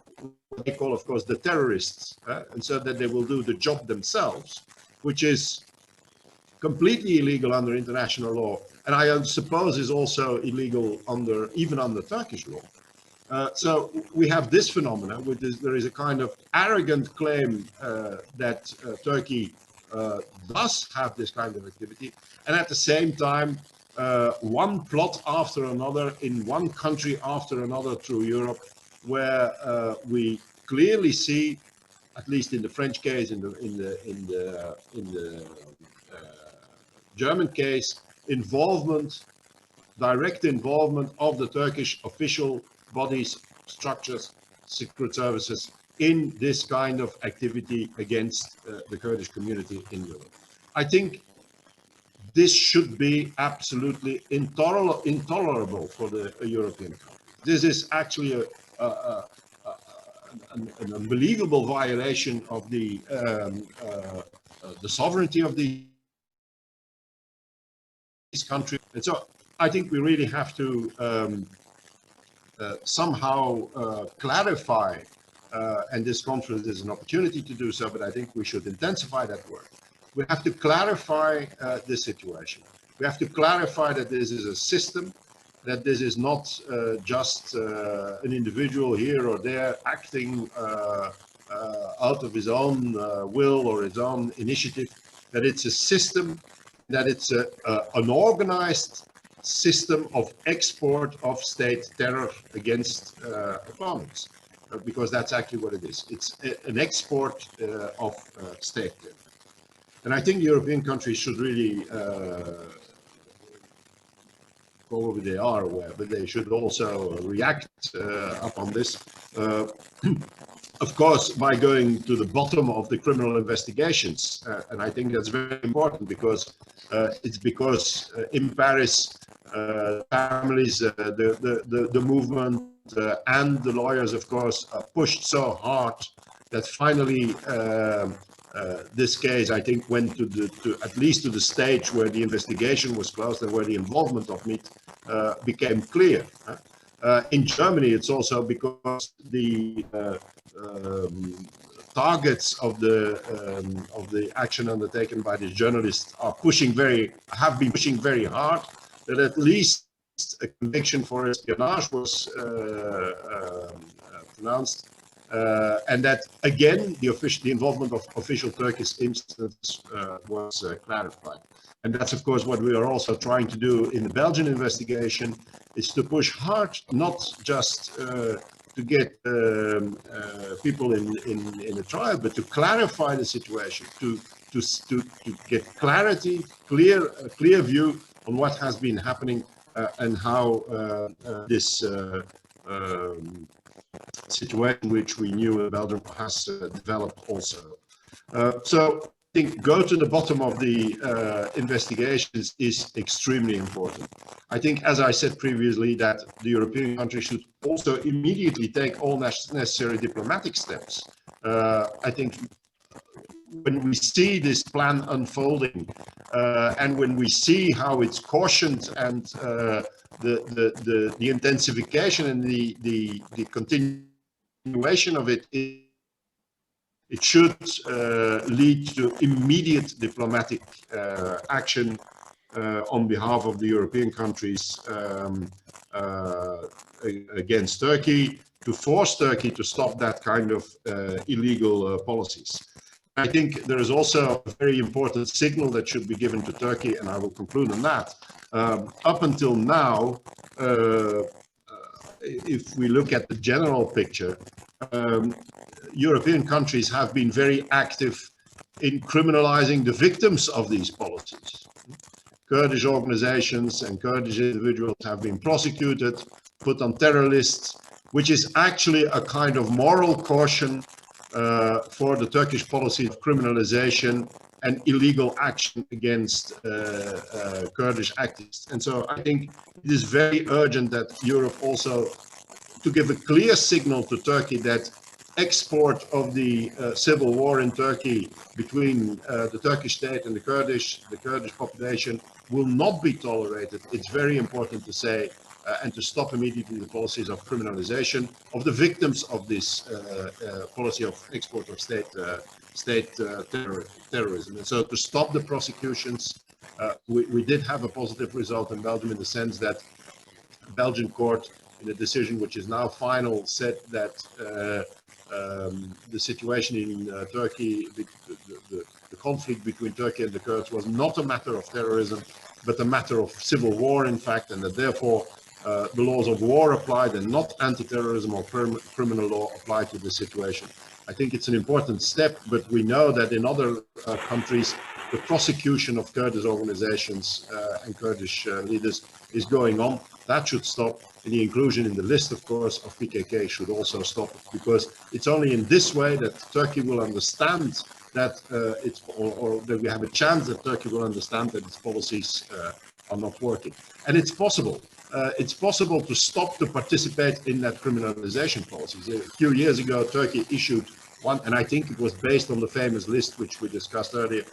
what they call, of course, the terrorists, and so that they will do the job themselves, which is completely illegal under international law, and I suppose is also illegal even under Turkish law. So we have this phenomenon, there is a kind of arrogant claim that Turkey does have this kind of activity, and at the same time, one plot after another in one country after another through Europe, where we clearly see, at least in the French case, in the German case, direct involvement of the Turkish official bodies, structures, secret services in this kind of activity against the Kurdish community in Europe. I think this should be absolutely intolerable for the European country. This is actually an unbelievable violation of the sovereignty of the countries. And so I think we really have to somehow clarify, and this conference is an opportunity to do so, but I think we should intensify that work. We have to clarify this situation. We have to clarify that this is a system, that this is not just an individual here or there acting out of his own will or his own initiative, that it's a system, that it's an organized system of export of state terror against opponents, because that's actually what it is. It's an export of state terror. And I think European countries should really, probably they are aware, but they should also react upon this. Of course, by going to the bottom of the criminal investigations. And I think that's very important, because it's because in Paris, families, the movement and the lawyers, of course, pushed so hard that finally this case, I think, went to at least to the stage where the investigation was closed and where the involvement of MIT became clear. In Germany, it's also because the targets of the action undertaken by the journalists have been pushing very hard, that at least a conviction for espionage was pronounced, and that again the involvement of official Turkish instance was clarified. And that's of course what we are also trying to do in the Belgian investigation, is to push hard, not just to get people in a trial, but to clarify the situation, to get clarity, a clear view on what has been happening and how this situation, which we knew in Belgium, has developed also. So I think go to the bottom of the investigations is extremely important. I think, as I said previously, that the European countries should also immediately take all necessary diplomatic steps. I think when we see this plan unfolding, and when we see how it's cautioned and the intensification and the continuation of it, it should lead to immediate diplomatic action on behalf of the European countries against Turkey, to force Turkey to stop that kind of illegal policies. I think there is also a very important signal that should be given to Turkey, and I will conclude on that. Up until now, if we look at the general picture, European countries have been very active in criminalizing the victims of these policies. Kurdish organizations and Kurdish individuals have been prosecuted, put on terror lists, which is actually a kind of moral caution for the Turkish policy of criminalization and illegal action against Kurdish activists. And so I think it is very urgent that Europe also, to give a clear signal to Turkey that export of the civil war in Turkey between the Turkish state and the Kurdish population will not be tolerated. It's very important to say and to stop immediately the policies of criminalization of the victims of this policy of export of state terrorism. And so to stop the prosecutions, we did have a positive result in Belgium, in the sense that the Belgian court, in a decision which is now final, said that the situation in Turkey, the conflict between Turkey and the Kurds, was not a matter of terrorism, but a matter of civil war, in fact, and that therefore the laws of war applied and not anti-terrorism or criminal law applied to this situation. I think it's an important step, but we know that in other countries, the prosecution of Kurdish organizations and Kurdish leaders is going on. That should stop. And the inclusion in the list, of course, of PKK should also stop, because it's only in this way that Turkey will understand that that we have a chance that Turkey will understand that its policies are not working. And it's possible. It's possible to stop to participate in that criminalization policies. A few years ago, Turkey issued one, and I think it was based on the famous list which we discussed earlier,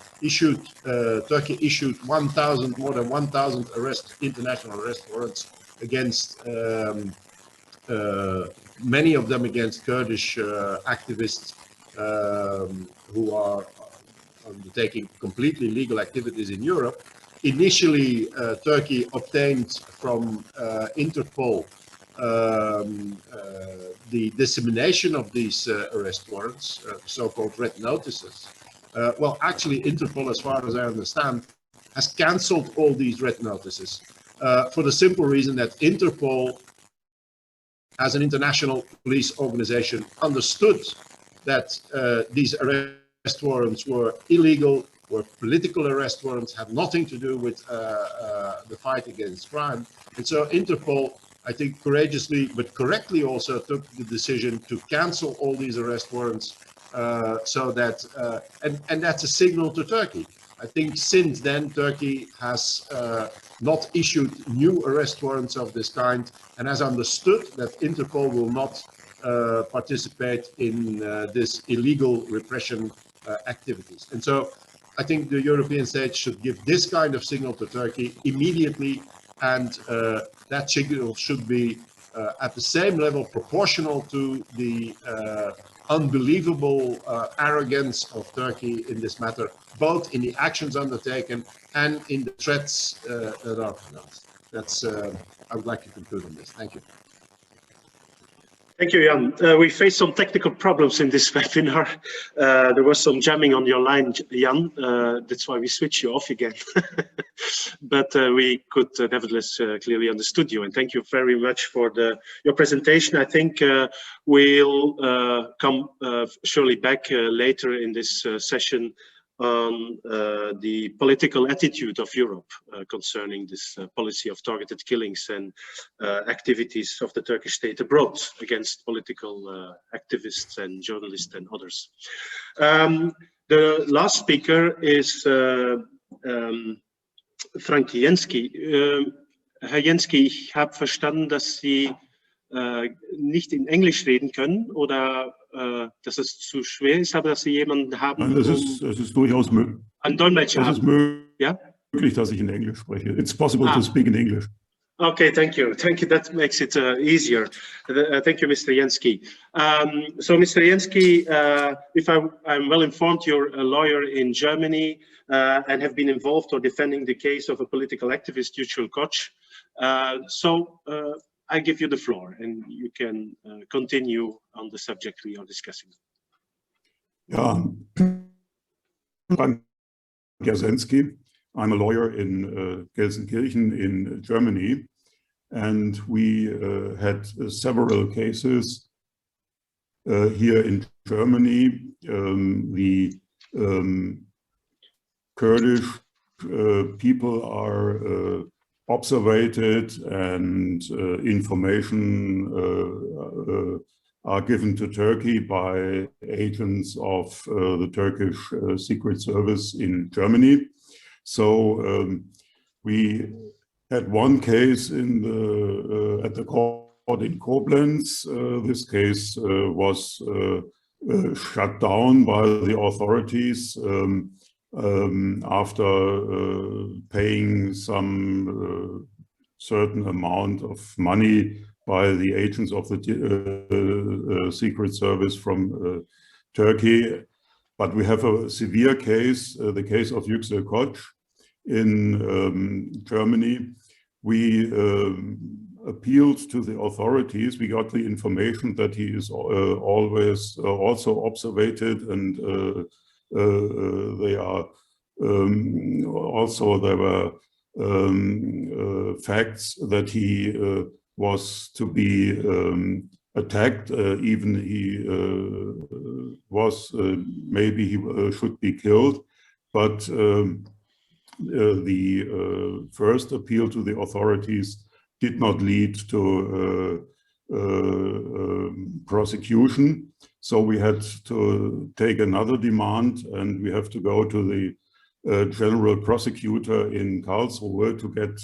Turkey issued more than 1,000 international arrest warrants against many of them against Kurdish activists who are undertaking completely legal activities in Europe. Initially, Turkey obtained from Interpol the dissemination of these arrest warrants, so-called red notices. Well, actually, Interpol, as far as I understand, has cancelled all these red notices for the simple reason that Interpol, as an international police organization, understood that these arrest warrants were illegal, were political arrest warrants, had nothing to do with the fight against crime. And so Interpol, I think, courageously but correctly also took the decision to cancel all these arrest warrants, so that and that's a signal to Turkey. I think since then Turkey has not issued new arrest warrants of this kind and has understood that Interpol will not participate in this illegal repression activities. And so I think the European states should give this kind of signal to Turkey immediately, and that signal should be at the same level proportional to the unbelievable arrogance of Turkey in this matter, both in the actions undertaken and in the threats that are pronounced. That's, I would like to conclude on this. Thank you. Thank you, Jan. We faced some technical problems in this webinar. There was some jamming on your line, Jan. That's why we switched you off again. But we could nevertheless clearly understood you. And thank you very much for your presentation. I think we'll come surely back later in this session on the political attitude of Europe concerning this policy of targeted killings and activities of the Turkish state abroad against political activists and journalists and others. The last speaker is Frank Jensky. Herr Jensky, ich habe verstanden, dass Sie nicht in Englisch reden können oder dass es zu schwer ist, aber dass Sie jemanden haben. Nein, es ist durchaus möglich. Ein Dolmetscher. Es ist möglich, dass ich in Englisch spreche. It's possible to speak in English. Okay, thank you. Thank you. That makes it easier. Thank you, Mr. Jensky. So, Mr. Jensky, if I'm well informed, you're a lawyer in Germany and have been involved or defending the case of a political activist, Yücel Koç. So, I give you the floor and you can continue on the subject we are discussing. Yeah, I'm Jasenski. I'm a lawyer in Gelsenkirchen in Germany, and we had several cases here in Germany. The Kurdish people are observated, and information are given to Turkey by agents of the Turkish Secret Service in Germany. So we had one case in at the court in Koblenz. This case was shut down by the authorities after paying some certain amount of money by the agents of the Secret Service from Turkey. But we have a severe case, the case of Yücel Koç in Germany. We appealed to the authorities. We got the information that he is always also observated, and they are also, there were facts that he was to be attacked, even he was, maybe he should be killed. But the first appeal to the authorities did not lead to prosecution. So we had to take another demand, and we have to go to the general prosecutor in Karlsruhe to get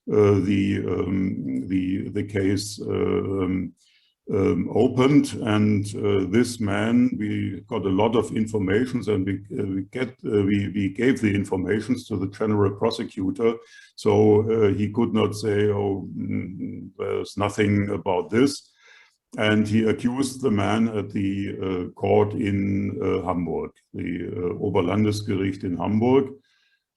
the case opened, and this man, we got a lot of information, and we gave the informations to the general prosecutor, so he could not say, oh, there's nothing about this, and he accused the man at the court in Hamburg, the Oberlandesgericht in Hamburg.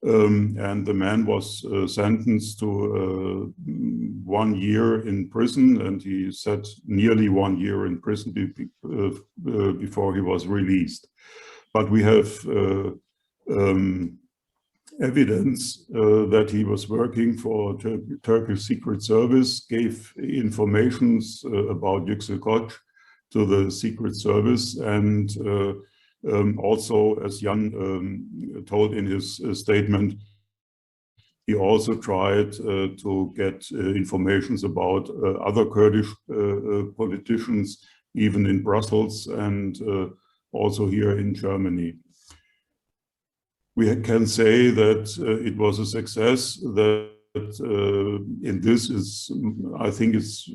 And the man was sentenced to 1 year in prison, and he sat nearly 1 year in prison before he was released. But we have evidence that he was working for Turkish Secret Service, gave informations about Yüksel Koç to the Secret Service, and also, as Jan told in his statement, he also tried to get informations about other Kurdish politicians, even in Brussels and also here in Germany. We can say that it was a success, that in this is, I think it's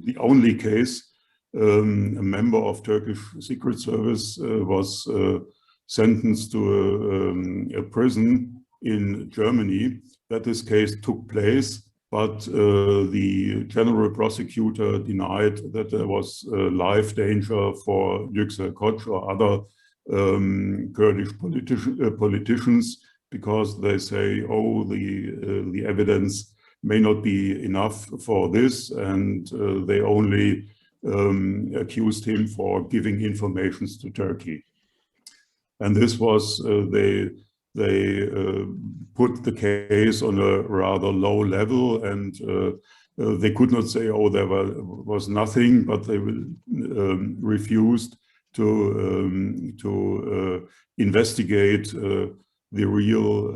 the only case a member of Turkish Secret Service was sentenced to a prison in Germany, that this case took place, but the general prosecutor denied that there was life danger for Yüksel Koç or other Kurdish politicians, because they say, oh, the evidence may not be enough for this, and they only accused him for giving informations to Turkey. And this was, they put the case on a rather low level, and they could not say, oh, there was nothing, but they refused to investigate the real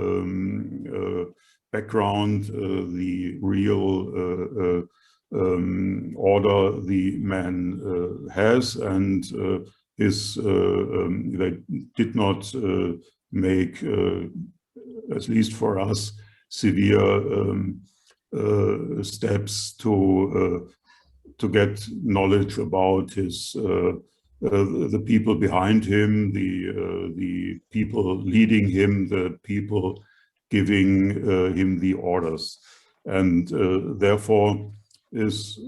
background, the real order the man has, and they did not make, at least for us, severe steps to get knowledge about his the people behind him, the people leading him, the people giving him the orders, and therefore it's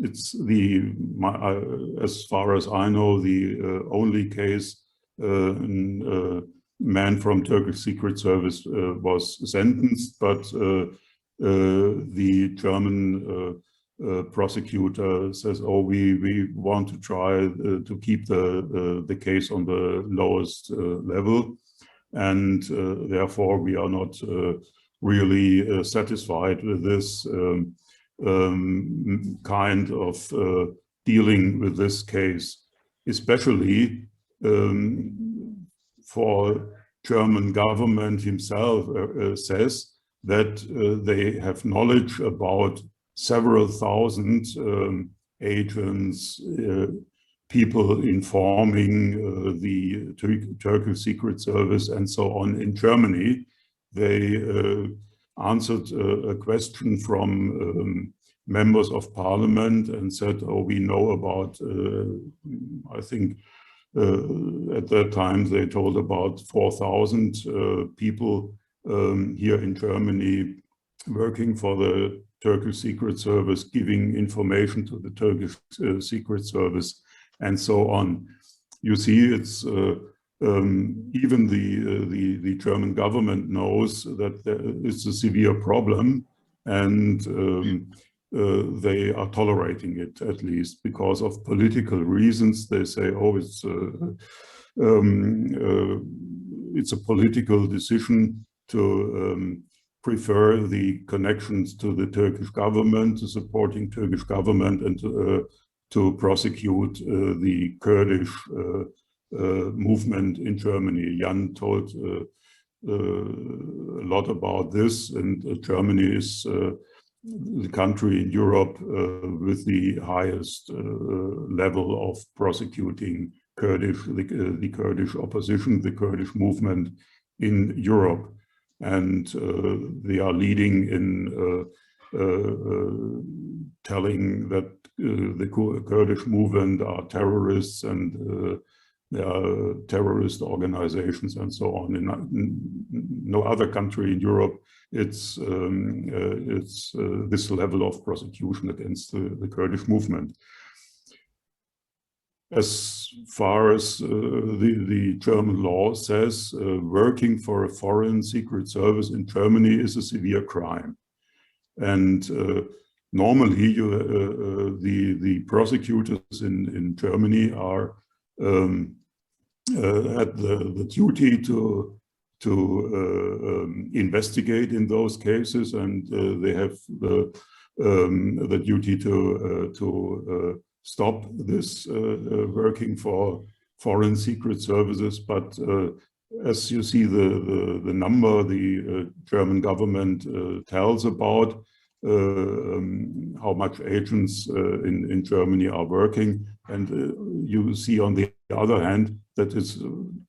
as far as I know, the only case a man from Turkish Secret Service was sentenced, but the German prosecutor says, oh, we want to try to keep the case on the lowest level, and therefore we are not really satisfied with this kind of dealing with this case, especially for German government himself says that they have knowledge about several thousand agents, people informing the Turkish Secret Service and so on in Germany. They answered a question from members of parliament and said, oh, we know about, I think at that time they told about 4,000 people here in Germany working for the Turkish Secret Service, giving information to the Turkish Secret Service and so on. You see, it's even the German government knows that it's a severe problem, and they are tolerating it, at least because of political reasons. They say, oh, it's a political decision to prefer the connections to the Turkish government, to supporting Turkish government, and to prosecute the Kurdish movement in Germany. Jan told a lot about this, and Germany is the country in Europe with the highest level of prosecuting the Kurdish opposition, the Kurdish movement in Europe. And they are leading in telling that the Kurdish movement are terrorists and there are terrorist organizations and so on. In no other country in Europe, it's this level of prosecution against the Kurdish movement. As far as the German law says, working for a foreign secret service in Germany is a severe crime. And normally the prosecutors in Germany are had the duty to investigate in those cases, and they have the duty to stop this working for foreign secret services. But as you see, the number the German government tells about how much agents in Germany are working, and you see on the other hand that it's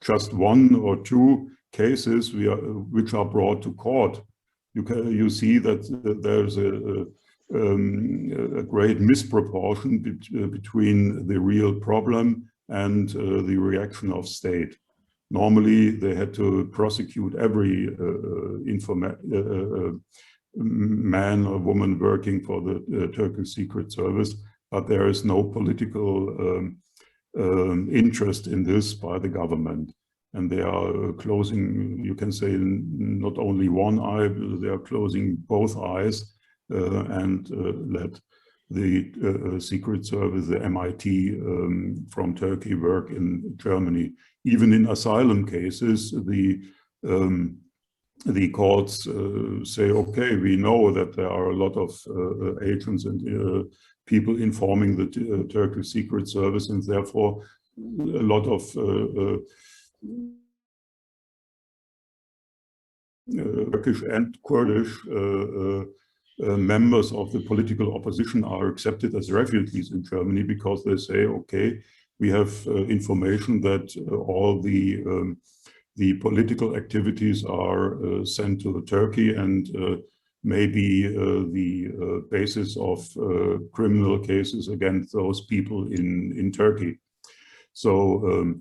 just 1 or 2 cases which are brought to court. You see that there's a great misproportion between the real problem and the reaction of state. Normally, they had to prosecute every man or woman working for the Turkish Secret Service, but there is no political interest in this by the government. And they are closing, you can say, not only one eye, they are closing both eyes and let the Secret Service, the MIT from Turkey, work in Germany. Even in asylum cases, the courts say, okay, we know that there are a lot of agents and people informing the Turkish Secret Service, and therefore a lot of Turkish and Kurdish members of the political opposition are accepted as refugees in Germany, because they say, okay, we have information that all the political activities are sent to Turkey, and maybe the basis of criminal cases against those people in Turkey. So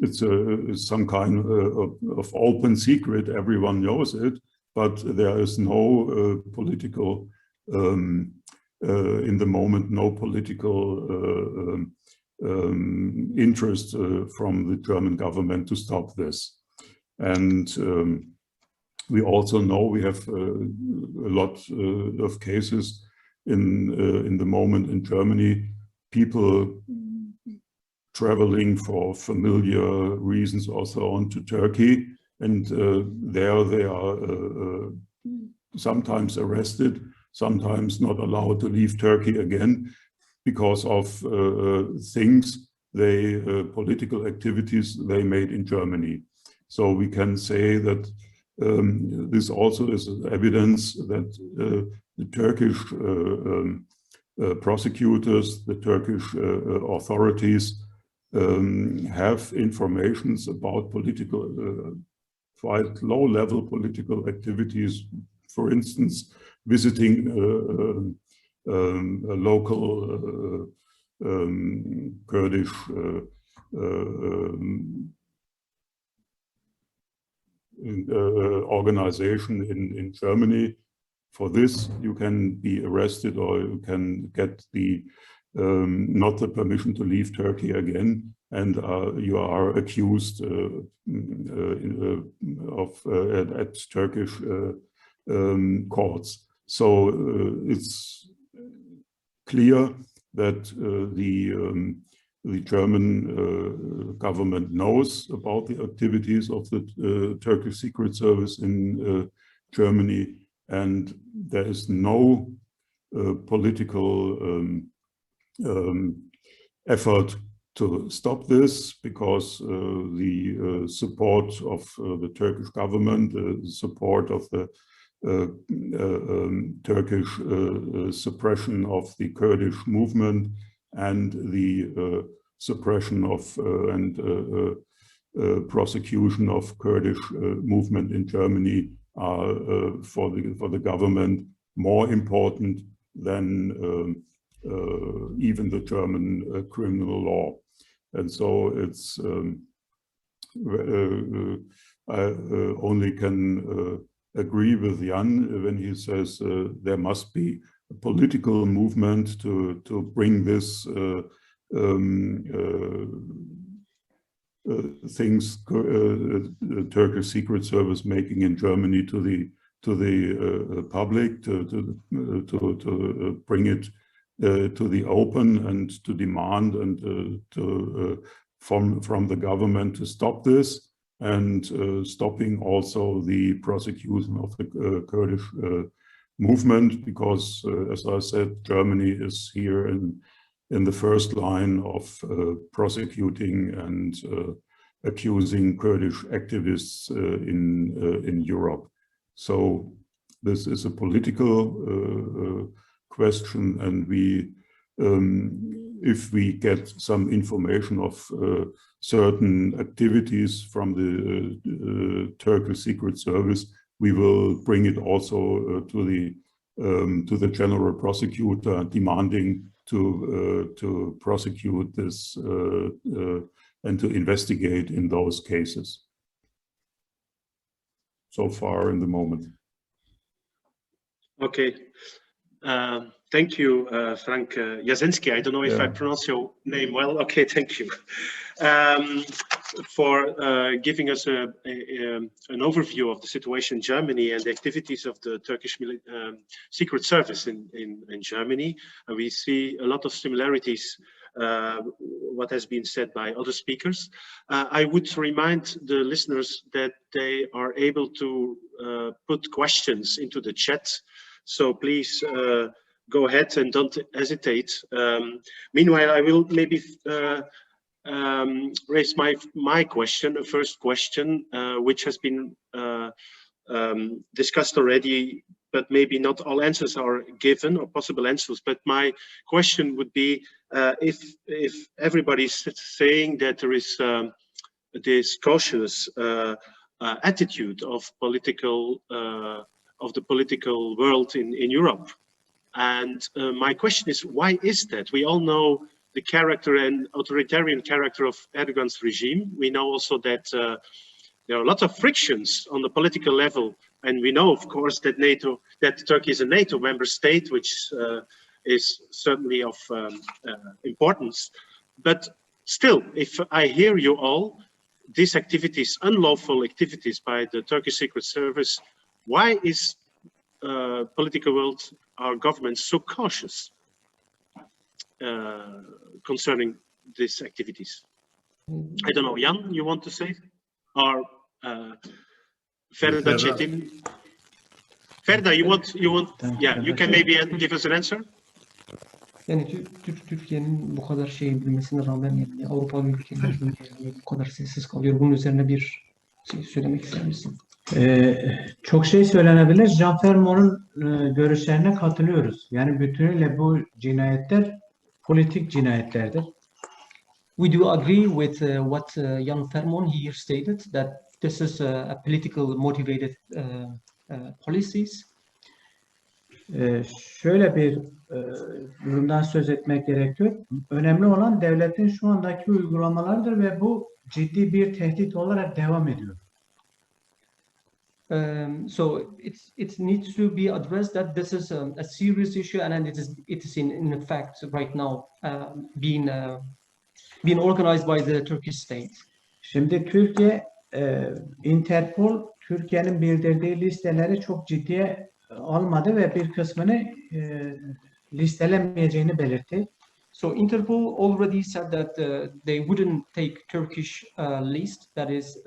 it's some kind of open secret, everyone knows it, but there is no political, in the moment, no political interest from the German government to stop this. And we also know we have a lot of cases in the moment in Germany, people traveling for familiar reasons or so on to Turkey, and there they are sometimes arrested, sometimes not allowed to leave Turkey again because of things political activities they made in Germany. So we can say that this also is evidence that the Turkish prosecutors, the Turkish authorities have informations about political, quite low-level political activities. For instance, visiting a local Kurdish organization in Germany. For this, you can be arrested, or you can get the not the permission to leave Turkey again, and you are accused at Turkish courts. So it's clear that the German government knows about the activities of the Turkish Secret Service in Germany, and there is no political effort to stop this, because the support of the Turkish government, the support of the Turkish suppression of the Kurdish movement, and the suppression of and prosecution of Kurdish movement in Germany are for the government more important than even the German criminal law. And so it's I only can agree with Jan when he says there must be a political movement to bring this things Turkish Secret Service making in Germany to the public, to bring it to the open and to demand and from the government to stop this, and stopping also the prosecution of the Kurdish movement, because as I said, Germany is here in the first line of prosecuting and accusing Kurdish activists in Europe. So this is a political question, and we, if we get some information of certain activities from the Turkish Secret Service, we will bring it also to the general prosecutor, demanding to prosecute this and to investigate in those cases. So far in the moment. Okay. Thank you, Frank Jasinski. I don't know if I pronounce your name well. Okay, thank you for giving us an overview of the situation in Germany and the activities of the Turkish Secret Service in Germany. We see a lot of similarities, what has been said by other speakers. I would remind the listeners that they are able to put questions into the chat. So please go ahead and don't hesitate. Meanwhile, I will maybe raise my question, the first question, which has been discussed already, but maybe not all answers are given, or possible answers. But my question would be, if everybody's saying that there is this cautious attitude of the political world in Europe. And my question is, why is that? We all know the character and authoritarian character of Erdogan's regime. We know also that there are a lot of frictions on the political level. And we know, of course, that Turkey is a NATO member state, which is certainly of importance. But still, if I hear you all, these activities, unlawful activities by the Turkish Secret Service, why is political world, our government, so cautious concerning these activities? I don't know, Jan, you want to say? Or Ferda Çetin? Ferda, you want? Yeah, you can maybe give us an answer. Yani Türkiye'nin bu kadar şey bilmesine rağmen yani Avrupa ülkelerinin bu kadar sessiz kalıyor. Bunun üzerine bir şey söylemek ister misin? Çok şey söylenebilir. Jean Fermat'ın görüşlerine katılıyoruz. Yani bütünüyle bu cinayetler politik cinayetlerdir. We do agree with what Jan Fermat here stated, that this is a political motivated policies. Şöyle bir durumdan söz etmek gerekiyor. Önemli olan devletin şu andaki uygulamalardır ve bu ciddi bir tehdit olarak devam ediyor. So it needs to be addressed that this is a serious issue, and it is in effect right now being organized by the Turkish state. Şimdi Türkiye, Interpol Türkiye'nin bildirdiği listeleri çok ciddiye almadı ve bir kısmını listelemeyeceğini belirtti. So Interpol already said that they wouldn't take Turkish list, that is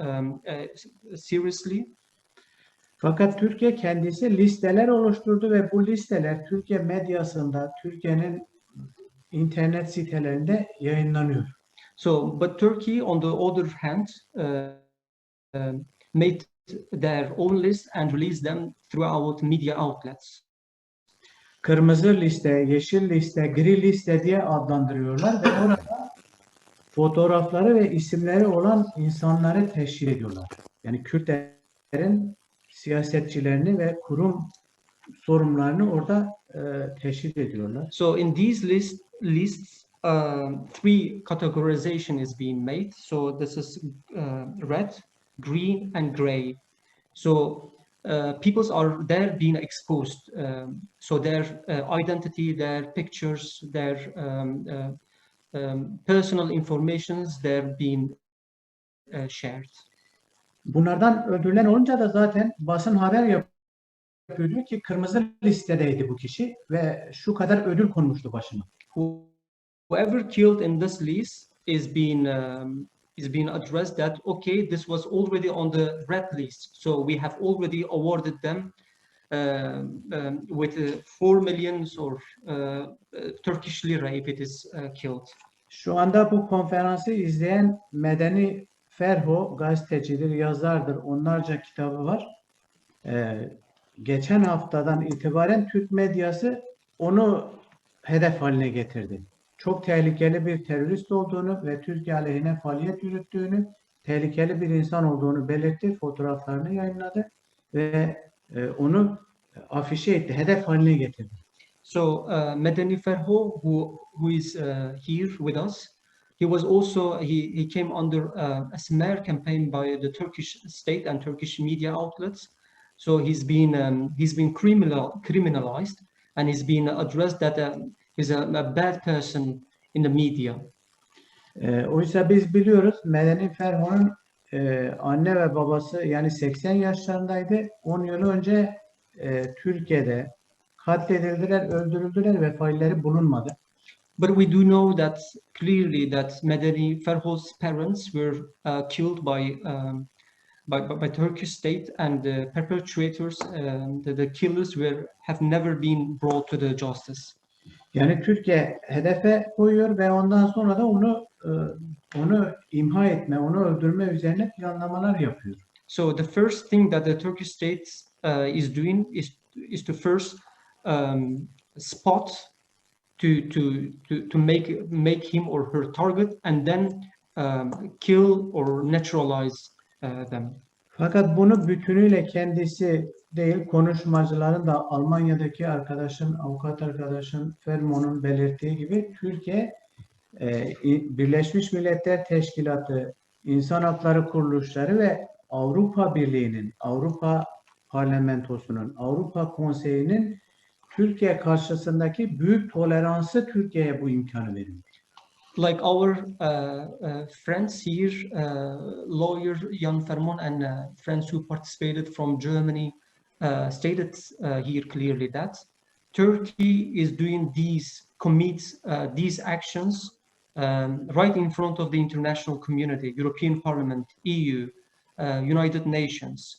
seriously. Fakat Türkiye kendisi listeler oluşturdu ve bu listeler Türkiye medyasında, Türkiye'nin internet sitelerinde yayınlanıyor. So, but Turkey, on the other hand, made their own list and released them throughout media outlets. Kırmızı liste, yeşil liste, gri liste diye adlandırıyorlar ve orada fotoğrafları ve isimleri olan insanları teşhir ediyorlar. Yani Kürtlerin siyasetçilerini ve kurum sorunlarını orada teşhis ediyorlar. So in these lists, three categorization is being made. So this is red, green, and gray. So peoples are there being exposed. So their identity, their pictures, their personal informations, they're being shared. Bunlardan ödüller olunca da zaten basın haber yapıyor, diyor ki kırmızı listedeydi bu kişi ve şu kadar ödül konmuştu başına. Whoever killed in this list is being addressed that okay, this was already on the red list, so we have already awarded them with 4 million or Turkish lira if it is killed. Şu anda bu konferansı izleyen Medeni Ferho gazetecidir, yazardır, onlarca kitabı var. Geçen haftadan itibaren Türk medyası onu hedef haline getirdi. Çok tehlikeli bir terörist olduğunu ve Türkiye aleyhine faaliyet yürüttüğünü, tehlikeli bir insan olduğunu belirtti, fotoğraflarını yayınladı ve onu afişe etti, hedef haline getirdi. So Medeni Ferho, who is here with us, he was also he came under a smear campaign by the Turkish state and Turkish media outlets. So he's been criminalized, and he's been addressed that he's a bad person in the media. Oysa biz biliyoruz Medeni Ferho'nun anne ve babası yani 80 yaşlarındaydı. 10 yıl önce Türkiye'de katledildiler, öldürüldüler ve failleri bulunmadı. But we do know that clearly that Medeni Ferho's parents were killed by Turkish state, and the perpetrators, the killers have never been brought to the justice. Yani Türkiye hedefe koyuyor ve ondan sonra da onu imha etme, onu öldürme üzerine planlamalar yapıyor. So the first thing that the Turkish state is doing is to first spot to make him or her target, and then kill or naturalize them. Fakat bunu bütünüyle kendisi değil, konuşmacıların da Almanya'daki avukat arkadaşın Fermo'nun belirttiği gibi Türkiye Birleşmiş Milletler Teşkilatı, İnsan Hakları Kuruluşları ve Avrupa Birliği'nin, Avrupa Parlamentosu'nun, Avrupa Konseyi'nin Türkiye karşısındaki büyük toleransı Türkiye'ye bu imkanı veriyor. Like our friends here, lawyer Jan Fermon and friends who participated from Germany stated here clearly that Turkey is doing these actions right in front of the international community, European Parliament, EU, United Nations.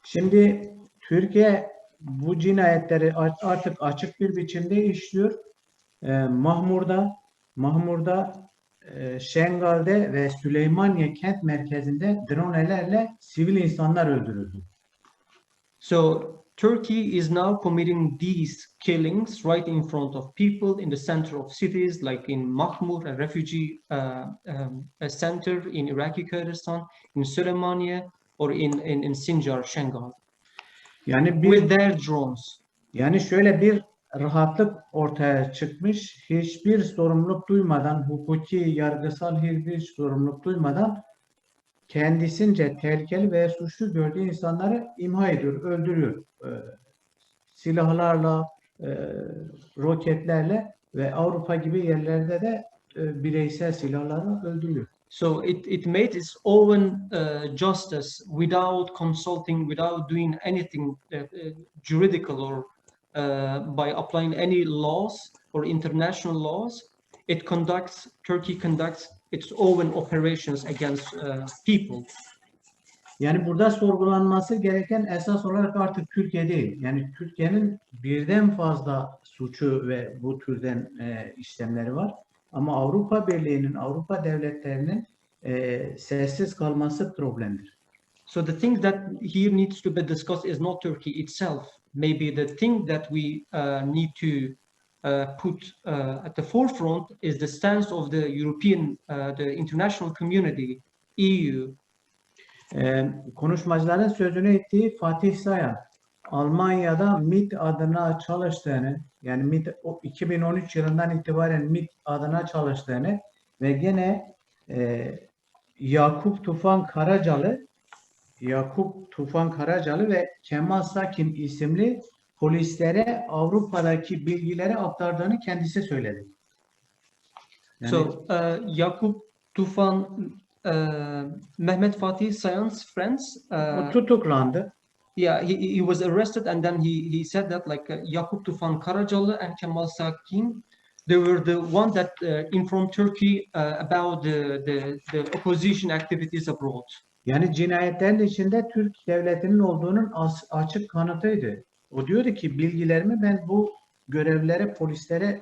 Şimdi Türkiye bu cinayetleri artık açık bir biçimde işliyor. Mahmur'da, Şengal'de ve Süleymaniye kent merkezinde dronelerle sivil insanlar öldürüldü. So Turkey is now committing these killings right in front of people in the center of cities, like in Mahmur, a refugee center in Iraqi Kurdistan, in Süleymaniye, or in Sinjar, Şengal. Yani with their drones. Yani şöyle bir rahatlık ortaya çıkmış, hiçbir sorumluluk duymadan, hukuki, yargısal hiçbir sorumluluk duymadan kendisince tehlikeli ve suçlu gördüğü insanları imha ediyor, öldürüyor. Silahlarla, roketlerle ve Avrupa gibi yerlerde de bireysel silahlarla öldürüyor. So it made its own justice without consulting, without doing anything juridical or by applying any laws or international laws. Turkey conducts its own operations against people. Yani burada sorgulanması gereken esas olarak artık Türkiye değil. Yani Türkiye'nin birden fazla suçu ve bu türden işlemleri var. Ama Avrupa Birliği'nin, Avrupa devletlerinin sessiz kalması problemdir. So the thing that here needs to be discussed is not Turkey itself. Maybe the thing that we need to put at the forefront is the stance of the European, the international community, EU. Konuşmacıların sözünü ettiği Fatih Sayan, Almanya'da MIT adına çalıştığını, yani MIT 2013 yılından itibaren MIT adına çalıştığını ve gene Yakup Tufan Karacalı ve Kemal Sakin isimli polislere Avrupa'daki bilgileri aktardığını kendisi söyledi. Yani, So Yakup Tufan, Mehmet Fatih Sayan's friends. o tutuklandı. Yeah, he was arrested, and then he said that like Yakup Tufan Karacalı and Kemal Sakin, they were the one that informed Turkey about the opposition activities abroad. Yani cinayetlerin içinde Türk devletinin olduğunun açık kanıtıydı. O diyordu ki bilgilerimi ben bu görevlilere, polislere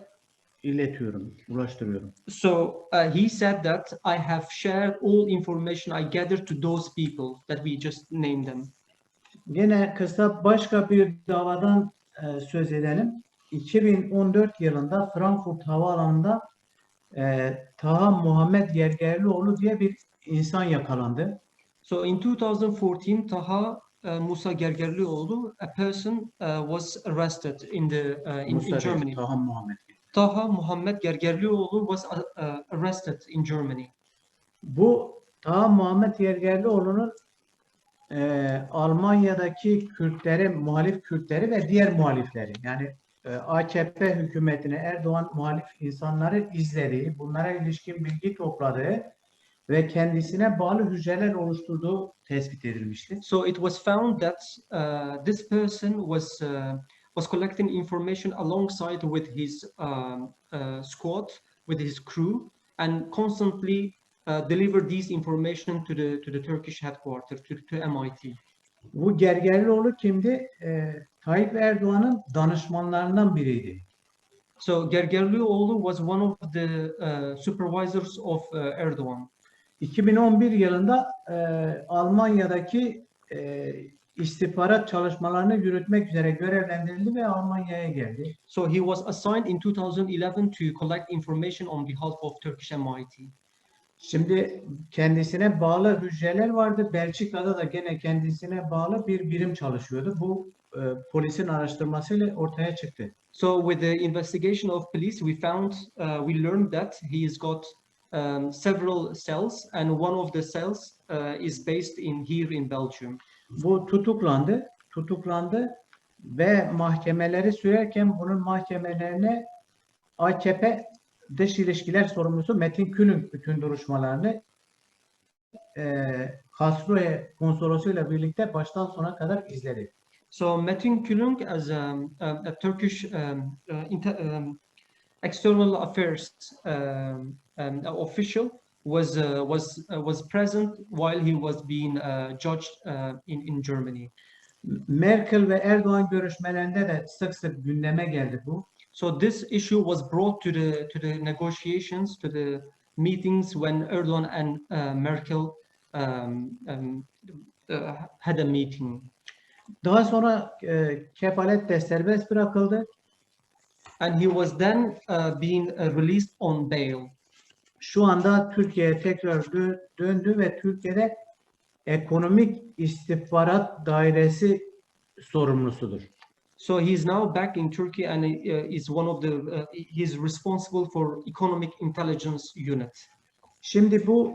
iletiyorum, ulaştırıyorum. So he said that I have shared all information I gathered to those people that we just named them. Yine kısa başka bir davadan söz edelim. 2014 yılında Frankfurt Havaalanı'nda Taha Muhammed Gergerlioğlu diye bir insan yakalandı. So in 2014, Taha Musa Gergerlioğlu, a person was arrested in Germany. Taha Muhammed Gergerlioğlu was arrested in Germany. Bu Taha Muhammed Gergerlioğlu'nun Almanya'daki Kürtleri, muhalif Kürtleri ve diğer muhalifleri, yani AKP hükümetine, Erdoğan muhalif insanları izlediği, bunlara ilişkin bilgi topladığı ve kendisine bağlı hücreler oluşturduğu tespit edilmişti. So it was found that this person was collecting information alongside with his squad, with his crew, and constantly delivered these information to the Turkish headquarters, to MIT. Bu Gergerlioğlu kimdi? Tayyip Erdoğan'ın danışmanlarından biriydi. So Gergerlioğlu was one of the supervisors of Erdoğan. 2011 yılında Almanya'daki istihbarat çalışmalarını yürütmek üzere görevlendirildi ve Almanya'ya geldi. So he was assigned in 2011 to collect information on behalf of Turkish MIT. Şimdi kendisine bağlı hücreler vardı. Belçika'da da gene kendisine bağlı bir birim çalışıyordu. Bu polisin araştırmasıyla ortaya çıktı. So with the investigation of police, we learned that he has got several cells, and one of the cells is based here in Belgium. Bu tutuklandı ve mahkemeleri sürerken bunun mahkemelerine AKP Dış İlişkiler Sorumlusu Metin Külünk bütün duruşmalarını Karlsruhe konsolosuyla birlikte baştan sona kadar izledi. So Metin Külünk, as a Turkish external affairs official, was present while he was being judged in Germany. Merkel ve Erdoğan görüşmelerinde de sık sık gündeme geldi bu. So this issue was brought to the negotiations, to the meetings when Erdoğan and Merkel had a meeting. Daha sonra kefalet de serbest bırakıldı. And he was then being released on bail. Şu anda Türkiye'ye tekrar döndü ve Türkiye'de ekonomik istihbarat dairesi sorumlusudur. So he is now back in Turkey and is one of he is responsible for economic intelligence unit. Şimdi bu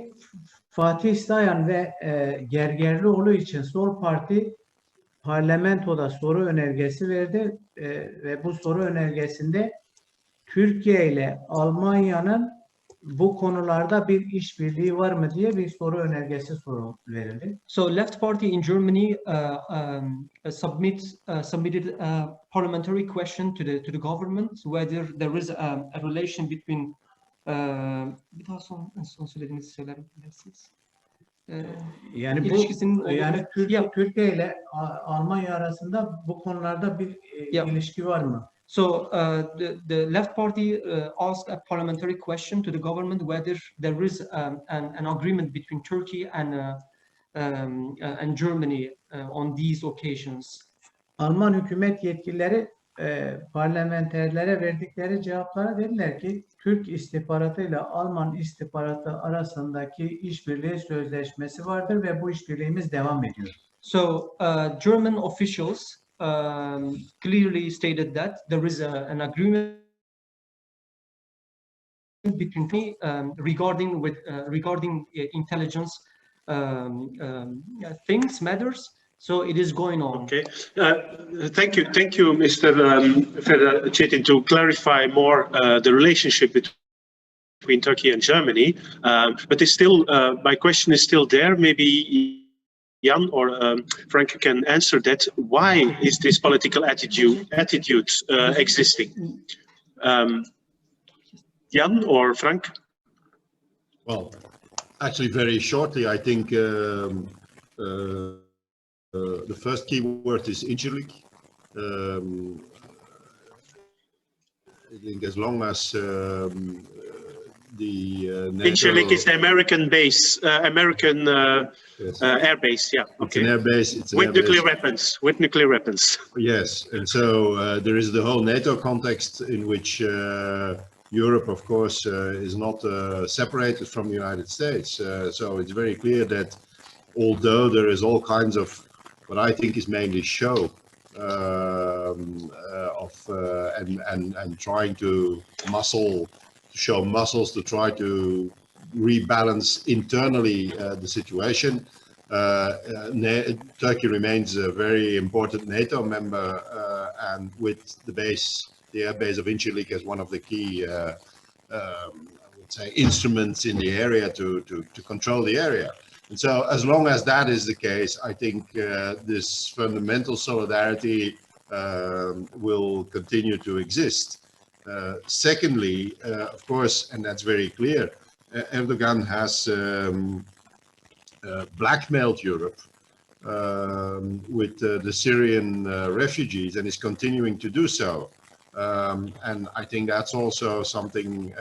Fatih Sayan ve Gergerlioğlu için Sol Parti parlamentoda soru önergesi verdi ve bu soru önergesinde Türkiye ile Almanya'nın bu konularda bir işbirliği var mı diye bir soru önergesi verildi. So Left Party in Germany submitted a parliamentary question to the government whether there is a relation between bir daha son söylediğinizi söyler misiniz? Yani Türkiye ile Almanya arasında bu konularda bir ilişki var mı? So the Left Party asked a parliamentary question to the government whether there is an agreement between Turkey and Germany on these occasions. Alman hükümet yetkilileri parlamenterlere verdikleri cevaplara dediler ki Türk istihbaratıyla Alman istihbaratı arasındaki işbirliği sözleşmesi vardır ve bu işbirliğimiz devam ediyor. So German officials clearly stated that there is an agreement between regarding intelligence things matters. So it is going on. Okay, thank you, Mr. Çetin, to clarify more the relationship between Turkey and Germany. But it's still, my question is still there. Maybe Jan or Frank can answer that. Why is this political attitude existing? Jan or Frank? Well, actually, very shortly, I think the first key word is injury. I think as long as the NATO... Incirlik is the American base, American yes. air base, yeah. It's an air base. It's an with air nuclear base. weapons, with nuclear weapons. Yes, and so there is the whole NATO context in which Europe, of course, is not separated from the United States. So it's very clear that although there is all kinds of what I think is mainly show and trying to show muscles to try to rebalance internally the situation. Turkey remains a very important NATO member, and with the air base of Incirlik as one of the key, I would say, instruments in the area to control the area. And so, as long as that is the case, I think this fundamental solidarity will continue to exist. Secondly, of course, and that's very clear, Erdogan has blackmailed Europe with the Syrian refugees and is continuing to do so. And I think that's also something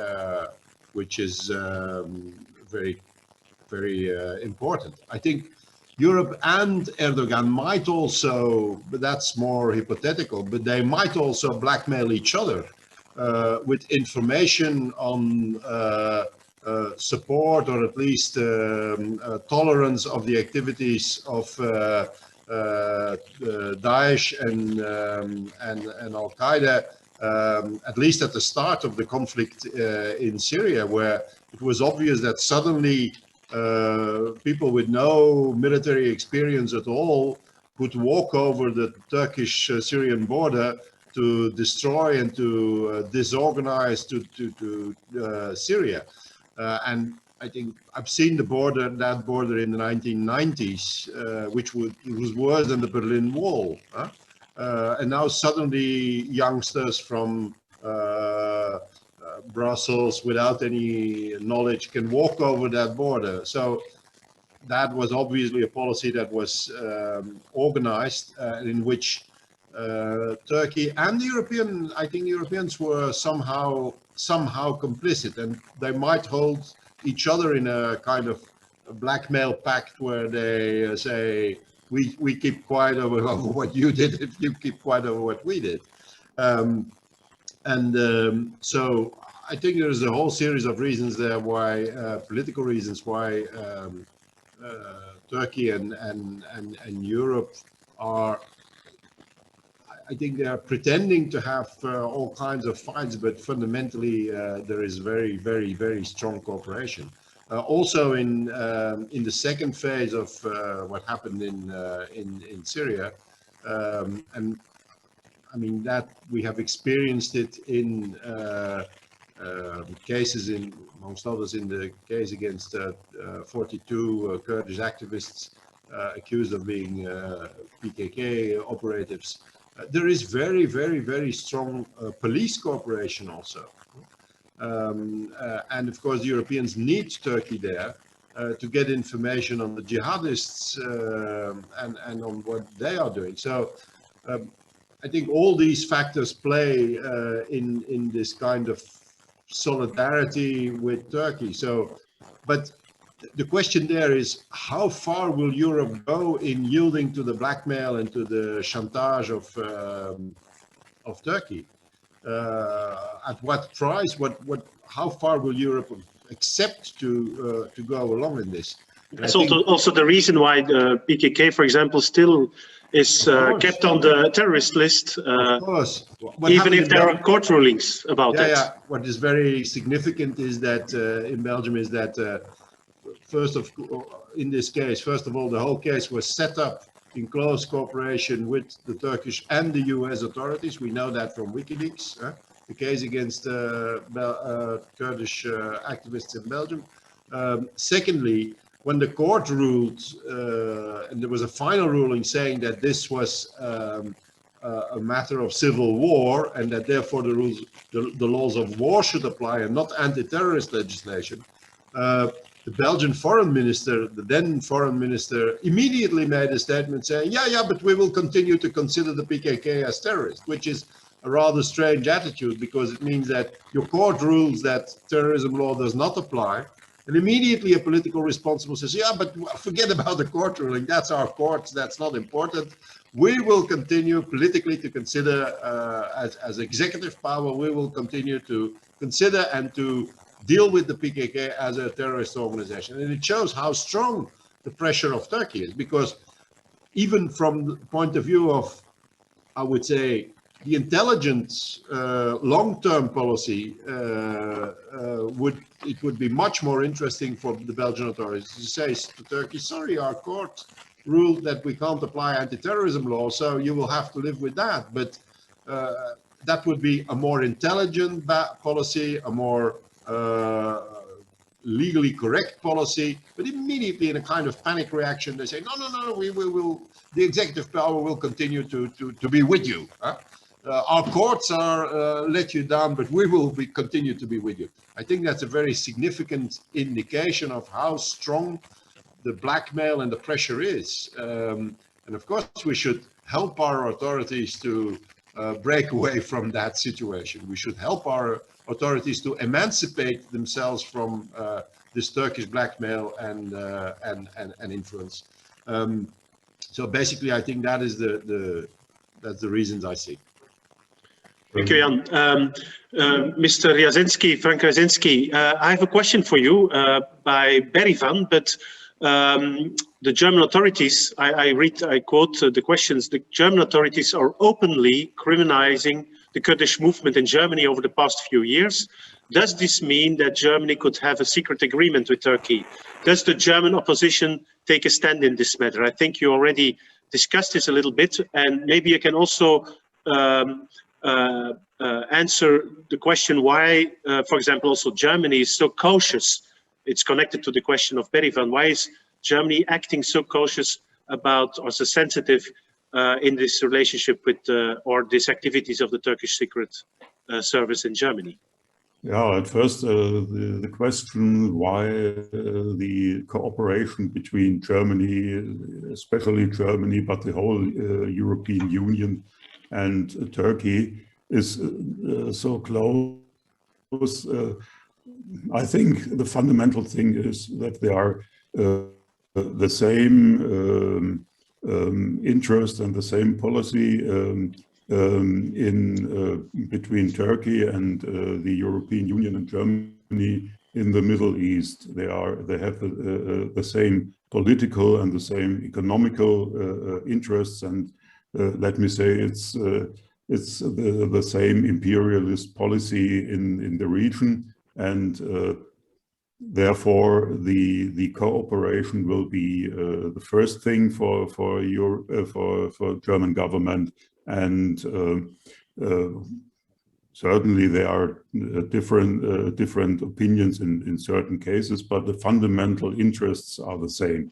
which is very, very important. I think Europe and Erdogan might also, but that's more hypothetical, but they might also blackmail each other with information on support or at least tolerance of the activities of Daesh and Al-Qaeda, at least at the start of the conflict in Syria, where it was obvious that suddenly people with no military experience at all could walk over the Turkish-Syrian border to destroy and to disorganize to Syria. And I think I've seen that border in the 1990s, which was worse than the Berlin Wall. And now suddenly youngsters from Brussels without any knowledge can walk over that border. So that was obviously a policy that was organized in which Turkey and the Europeans were somehow complicit, and they might hold each other in a kind of a blackmail pact where they say, we keep quiet over what you did if you keep quiet over what we did. So I think there's a whole series of reasons there why, political reasons why Turkey and Europe are, I think they are pretending to have all kinds of fights, but fundamentally there is very, very, very strong cooperation. Also in the second phase of what happened in Syria, and I mean that we have experienced it in cases, amongst others, in the case against 42 Kurdish activists accused of being PKK operatives. There is very, very, very strong police cooperation also. And of course, the Europeans need Turkey there to get information on the jihadists and on what they are doing. So I think all these factors play in this kind of solidarity with Turkey. So, but the question there is, how far will Europe go in yielding to the blackmail and to the chantage of of Turkey? At what price? How far will Europe accept to go along in this? That's also the reason why the PKK, for example, still is kept on the terrorist list, of course. even if there are court rulings about that. Yeah. What is very significant is that in Belgium is that in this case, first of all, the whole case was set up in close cooperation with the Turkish and the US authorities. We know that from WikiLeaks, the case against Kurdish activists in Belgium. Secondly, when the court ruled, and there was a final ruling saying that this was a matter of civil war and that therefore the laws of war should apply and not anti-terrorist legislation, the Belgian foreign minister, the then foreign minister, immediately made a statement saying, yeah, but we will continue to consider the PKK as terrorists, which is a rather strange attitude because it means that your court rules that terrorism law does not apply. And immediately a political responsible says, yeah, but forget about the court ruling. That's our courts. That's not important. We will continue politically to consider, as executive power, we will continue to consider and to deal with the PKK as a terrorist organization. And it shows how strong the pressure of Turkey is, because even from the point of view of, I would say, the intelligence long-term policy, it would be much more interesting for the Belgian authorities to say to Turkey, sorry, our court ruled that we can't apply anti-terrorism law, so you will have to live with that. But that would be a more intelligent policy, a more legally correct policy. But immediately in a kind of panic reaction, they say, no, we will, the executive power will continue to be with you. Our courts are let you down, but we will continue to be with you. I think that's a very significant indication of how strong the blackmail and the pressure is. And of course, we should help our authorities to break away from that situation. We should help our authorities to emancipate themselves from this Turkish blackmail and influence. So basically, I think that is that's the reasons I see. Thank you, Jan. Mr. Jasinski, Frank Jasinski, I have a question for you by Berivan, but the German authorities, I quote the questions, the German authorities are openly criminalizing the Kurdish movement in Germany over the past few years. Does this mean that Germany could have a secret agreement with Turkey? Does the German opposition take a stand in this matter? I think you already discussed this a little bit, and maybe you can also answer the question why, for example, also Germany is so cautious. It's connected to the question of Berivan. Why is Germany acting so cautious about or so sensitive in this relationship with or these activities of the Turkish secret service in Germany? Yeah, at first the question why the cooperation between Germany, especially Germany, but the whole European Union and Turkey is so close. I think the fundamental thing is that they are the same interest and the same policy between Turkey and the European Union and Germany in the Middle East. They have the same political and the same economical interests, and let me say it's the same imperialist policy in the region, and therefore the cooperation will be the first thing for German government. And certainly there are different opinions in certain cases, but the fundamental interests are the same.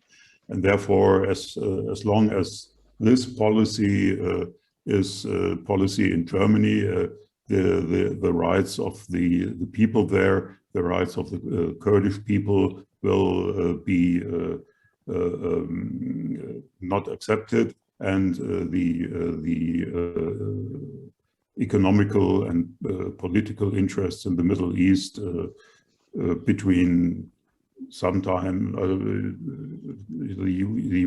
And therefore, as long as this policy is policy in Germany, the rights of the people there, the rights of the Kurdish people will be not accepted, and the economical and political interests in the Middle East between sometime the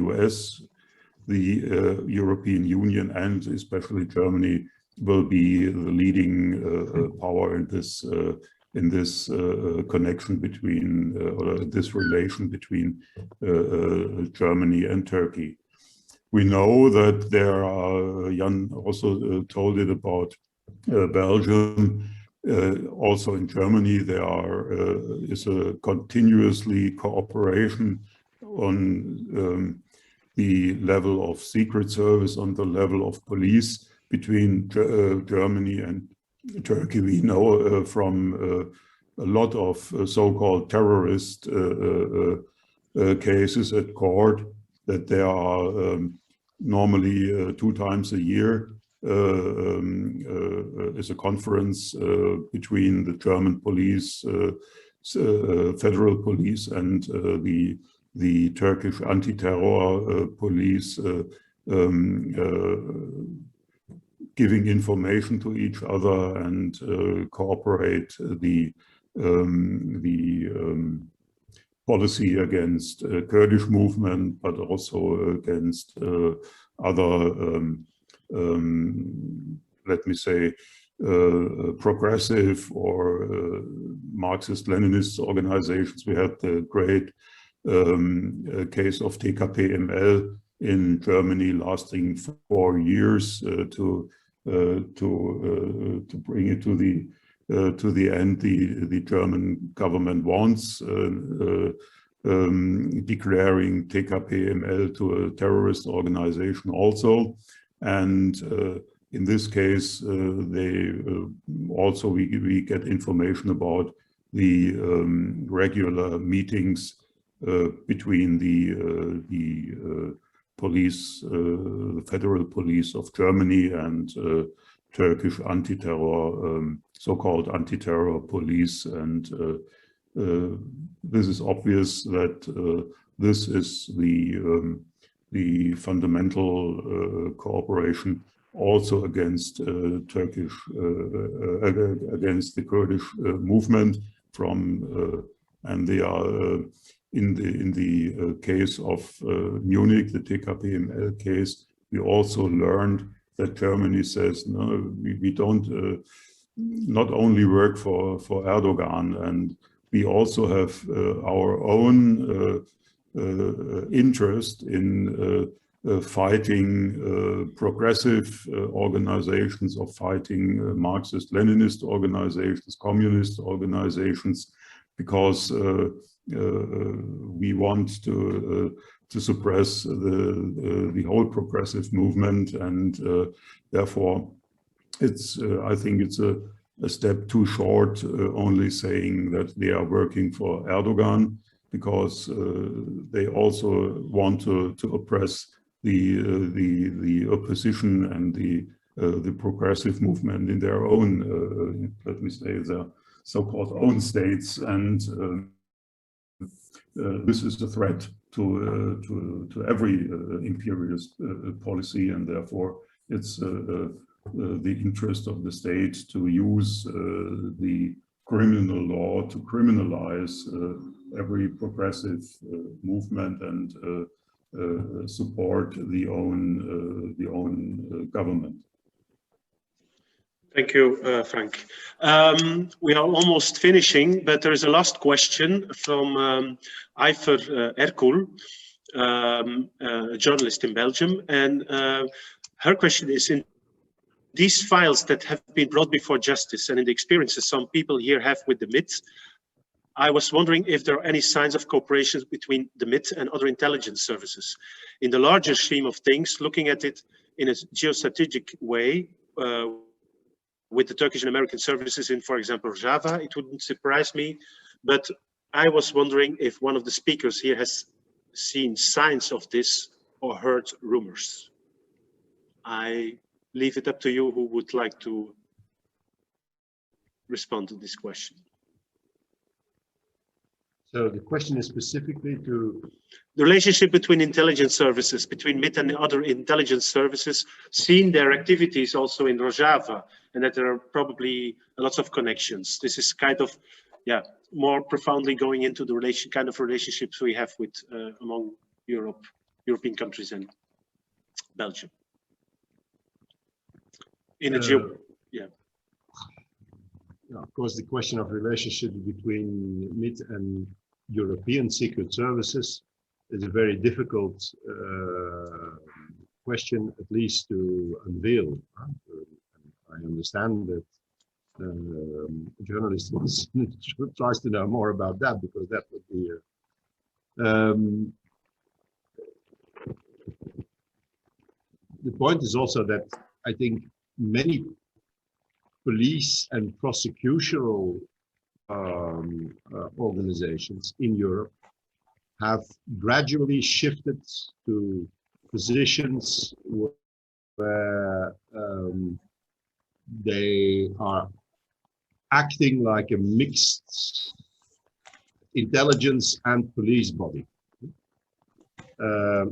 US, the European Union, and especially Germany will be the leading power in this connection between or this relation between Germany and Turkey. We know that there are, Jan also told it about Belgium. Also in Germany, there is a continuously cooperation on the level of secret service, on the level of police between Germany and Turkey. We know from a lot of so-called terrorist cases at court that there are normally 2 times a year is a conference between the German police, federal police, and the Turkish anti-terror police, giving information to each other and cooperate the policy against Kurdish movement, but also against other, let me say, progressive or Marxist-Leninist organizations. We had the great case of TKP-ML in Germany lasting 4 years to bring it to the end. The German government wants declaring TKP-ML to a terrorist organization also, and in this case we get information about the regular meetings between the police, the federal police of Germany and Turkish anti-terror, so-called anti-terror police, and this is obvious that this is the fundamental cooperation also against Turkish, against the Kurdish movement from, and they are in the case of Munich, the TKP-ML case, we also learned that Germany says, no, we don't not only work for Erdogan, and we also have our own interest in fighting progressive organizations, or fighting Marxist-Leninist organizations, communist organizations, because we want to suppress the whole progressive movement, and therefore it's I think it's a step too short only saying that they are working for Erdogan, because they also want to oppress the opposition and the progressive movement in their own let me say their so-called own states, and this is a threat to every imperialist policy, and therefore it's the interest of the state to use the criminal law to criminalize every progressive movement and support the own government. Thank you, Frank. We are almost finishing, but there is a last question from Ifer Erkul, a journalist in Belgium, and her question is, in these files that have been brought before justice and in the experiences some people here have with the MIT, I was wondering if there are any signs of cooperation between the MIT and other intelligence services. In the larger scheme of things, looking at it in a geostrategic way, with the Turkish and American services in, for example, Java, it wouldn't surprise me. But I was wondering if one of the speakers here has seen signs of this or heard rumors. I leave it up to you who would like to respond to this question. So the question is specifically to the relationship between intelligence services, between MIT and other intelligence services, seeing their activities also in Rojava, and that there are probably lots of connections. This is kind of, yeah, more profoundly going into the kind of relationships we have with among European countries and Belgium. in a of course, the question of relationship between MIT and European secret services is a very difficult question, at least to unveil. I understand that journalists tries to know more about that, because that would be the point is also that I think many police and prosecutorial organizations in Europe have gradually shifted to positions where they are acting like a mixed intelligence and police body.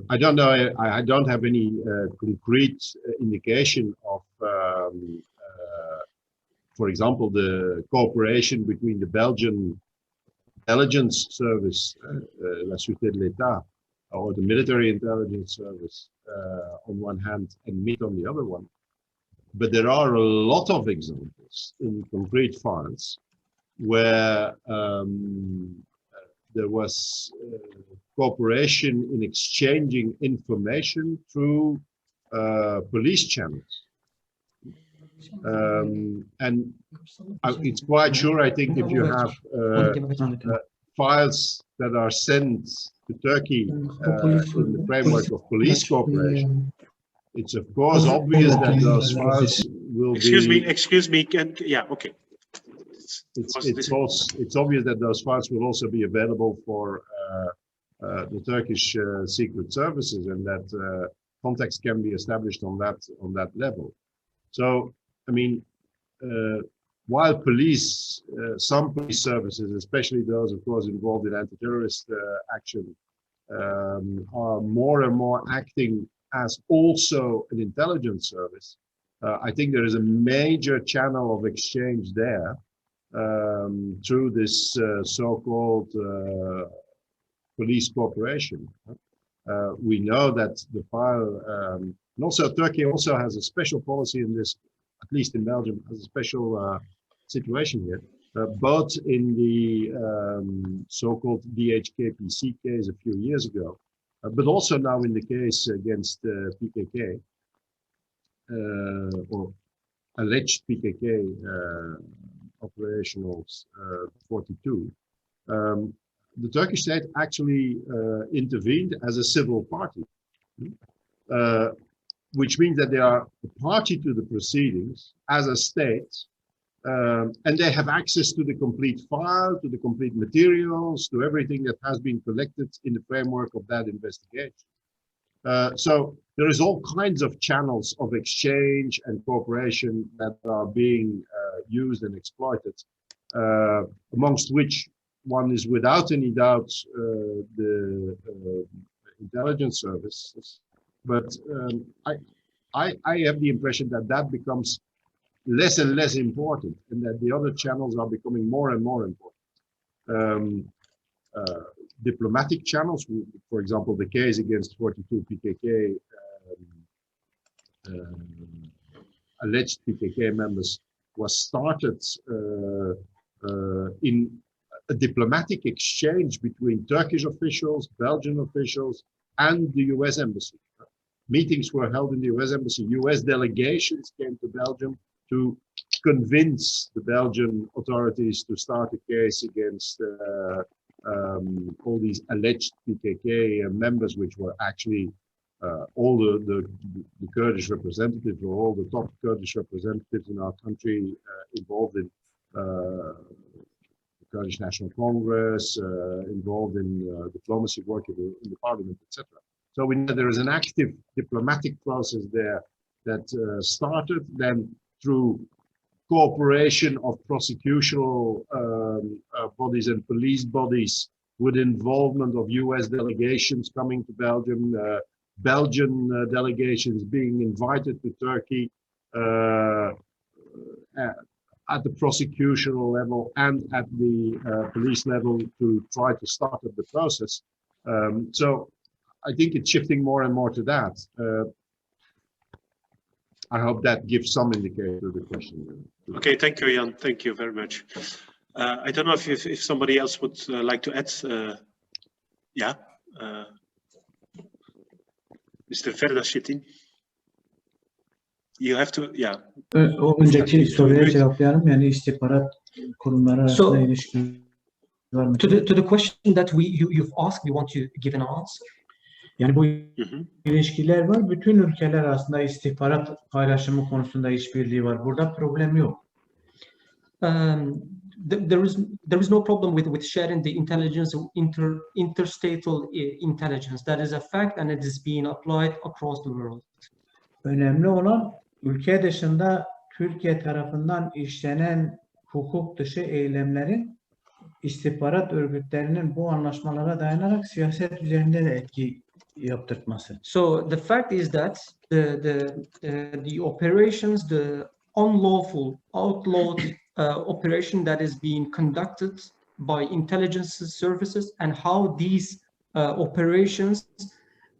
I don't know, I don't have any concrete indication of, for example, the cooperation between the Belgian intelligence service, La Sûreté de l'État, or the military intelligence service on one hand, and MIT on the other one. But there are a lot of examples in concrete files where there was cooperation in exchanging information through police channels. And it's quite sure, I think, if you have files that are sent to Turkey in the framework of police cooperation, it's of course obvious that those files will Excuse me, yeah, okay. It's obvious that those files will also be available for the Turkish secret services, and that contacts can be established on that level. So, I mean, while police, some police services, especially those, of course, involved in anti-terrorist action, are more and more acting as also an intelligence service, I think there is a major channel of exchange there through this so-called police cooperation. We know that the file, and also Turkey also has a special policy in this, at least in Belgium, has a special situation here, both in the so-called DHKPC case a few years ago, but also now in the case against PKK, or alleged PKK operationals 42. The Turkish state actually intervened as a civil party, which means that they are a party to the proceedings as a state, and they have access to the complete file, to the complete materials, to everything that has been collected in the framework of that investigation. So there is all kinds of channels of exchange and cooperation that are being used and exploited, amongst which one is without any doubt the intelligence services. But I have the impression that that becomes less and less important, and that the other channels are becoming more and more important. Diplomatic channels, for example, the case against 42 PKK, alleged PKK members, was started in a diplomatic exchange between Turkish officials, Belgian officials, and the US Embassy. Meetings were held in the US Embassy. US delegations came to Belgium to convince the Belgian authorities to start a case against all these alleged PKK members, which were actually all the Kurdish representatives, or all the top Kurdish representatives in our country involved in the Kurdish National Congress, involved in diplomacy work in the parliament, etc. So we know there is an active diplomatic process there that started then through cooperation of prosecutorial bodies and police bodies, with involvement of US delegations coming to Belgium, Belgian delegations being invited to Turkey at the prosecutorial level and at the police level to try to start up the process. So I think it's shifting more and more to that. I hope that gives some indication to the question. Okay, thank you, Jan. Thank you very much. I don't know if somebody else would like to add. Yeah, Mr. Ferdashitin. You have to, yeah. O önceki soruya cevaplayalım. Yani istihbarat kurumları arasında ilişki var mı? To the question that you've asked, you want to give an answer. Yani bu ilişkiler var. Bütün ülkeler arasında istihbarat paylaşımı konusunda işbirliği var. Burada problem yok. There is no problem with sharing the intelligence, interstatal intelligence. That is a fact, and it is being applied across the world. Önemli olan ülke dışında Türkiye tarafından işlenen hukuk dışı eylemlerin istihbarat örgütlerinin bu anlaşmalara dayanarak siyaset üzerinde de etki yaptırtması. So the fact is that the operations, the unlawful, outlawed operation that is being conducted by intelligence services, and how these operations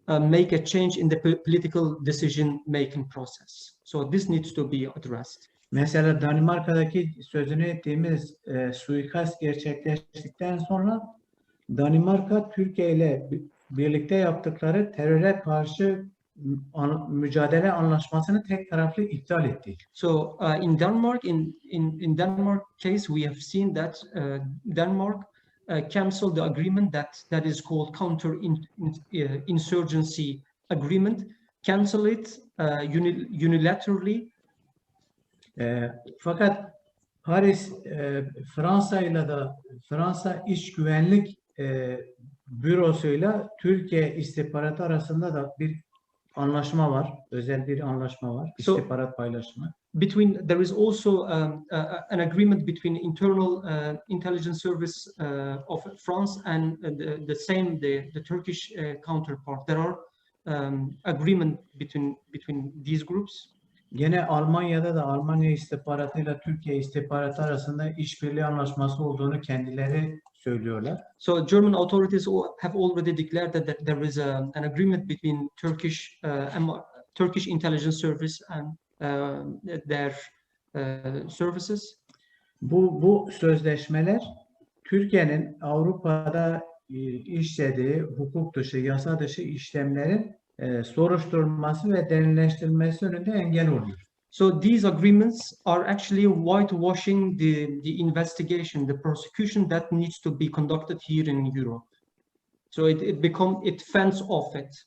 make a change in the political decision-making process. So this needs to be addressed. Mesela Danimarka'daki sözünü ettiğimiz suikast gerçekleştikten sonra Danimarka Türkiye ile birlikte yaptıkları teröre karşı mücadele anlaşmasını tek taraflı iptal etti. So in Denmark, in Denmark case, we have seen that Denmark cancelled the agreement that is called counter insurgency agreement, cancel it unilaterally. Fakat Paris Fransa ile de Fransa İç Güvenlik Bürosu'yla Türkiye istihbaratı arasında da bir anlaşma var. Özel bir anlaşma var. İstihbarat paylaşımı. There is also an agreement between internal intelligence service of France and the Turkish counterpart. There are agreement between these groups. Gene Almanya'da da Almanya istihbaratıyla Türkiye istihbaratı arasında işbirliği anlaşması olduğunu kendileri söylüyorlar. So German authorities have already declared that there is an agreement between Turkish intelligence service and their services. Bu sözleşmeler Türkiye'nin Avrupa'da işlediği hukuk dışı, yasa dışı işlemlerin soruşturulması ve derinleştirilmesi önünde engel oluyor. So these agreements are actually whitewashing the investigation, the prosecution that needs to be conducted here in Europe. So it fends off it.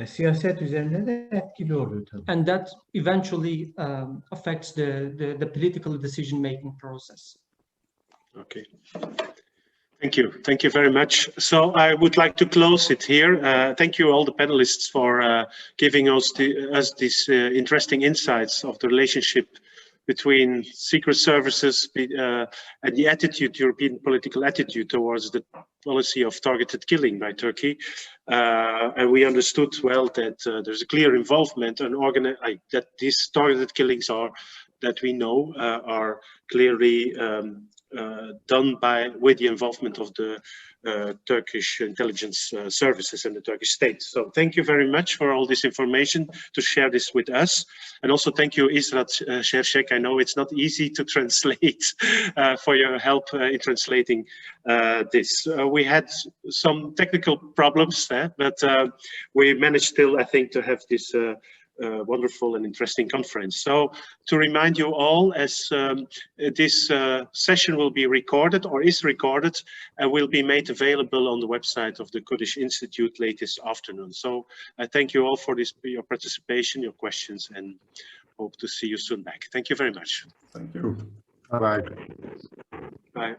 Siyaset üzerinde de etkili oluyor tabii. And that eventually affects the political decision-making process. Okay. Thank you very much. So I would like to close it here. Thank you all the panelists for giving us these interesting insights of the relationship between secret services and the attitude, European political attitude towards the policy of targeted killing by Turkey. And we understood well that there's a clear involvement and that these targeted killings that we know are clearly done with the involvement of the Turkish intelligence services and the Turkish state. So thank you very much for all this information, to share this with us. And also thank you, Israt Shershek. I know it's not easy to translate, for your help in translating this. We had some technical problems, but we managed still, I think, to have this wonderful and interesting conference. So to remind you all, as this session will be recorded or is recorded and will be made available on the website of the Kurdish Institute late this afternoon. So I thank you all for your participation, your questions, and hope to see you soon back. Thank you very much. Thank you. Bye-bye. Bye.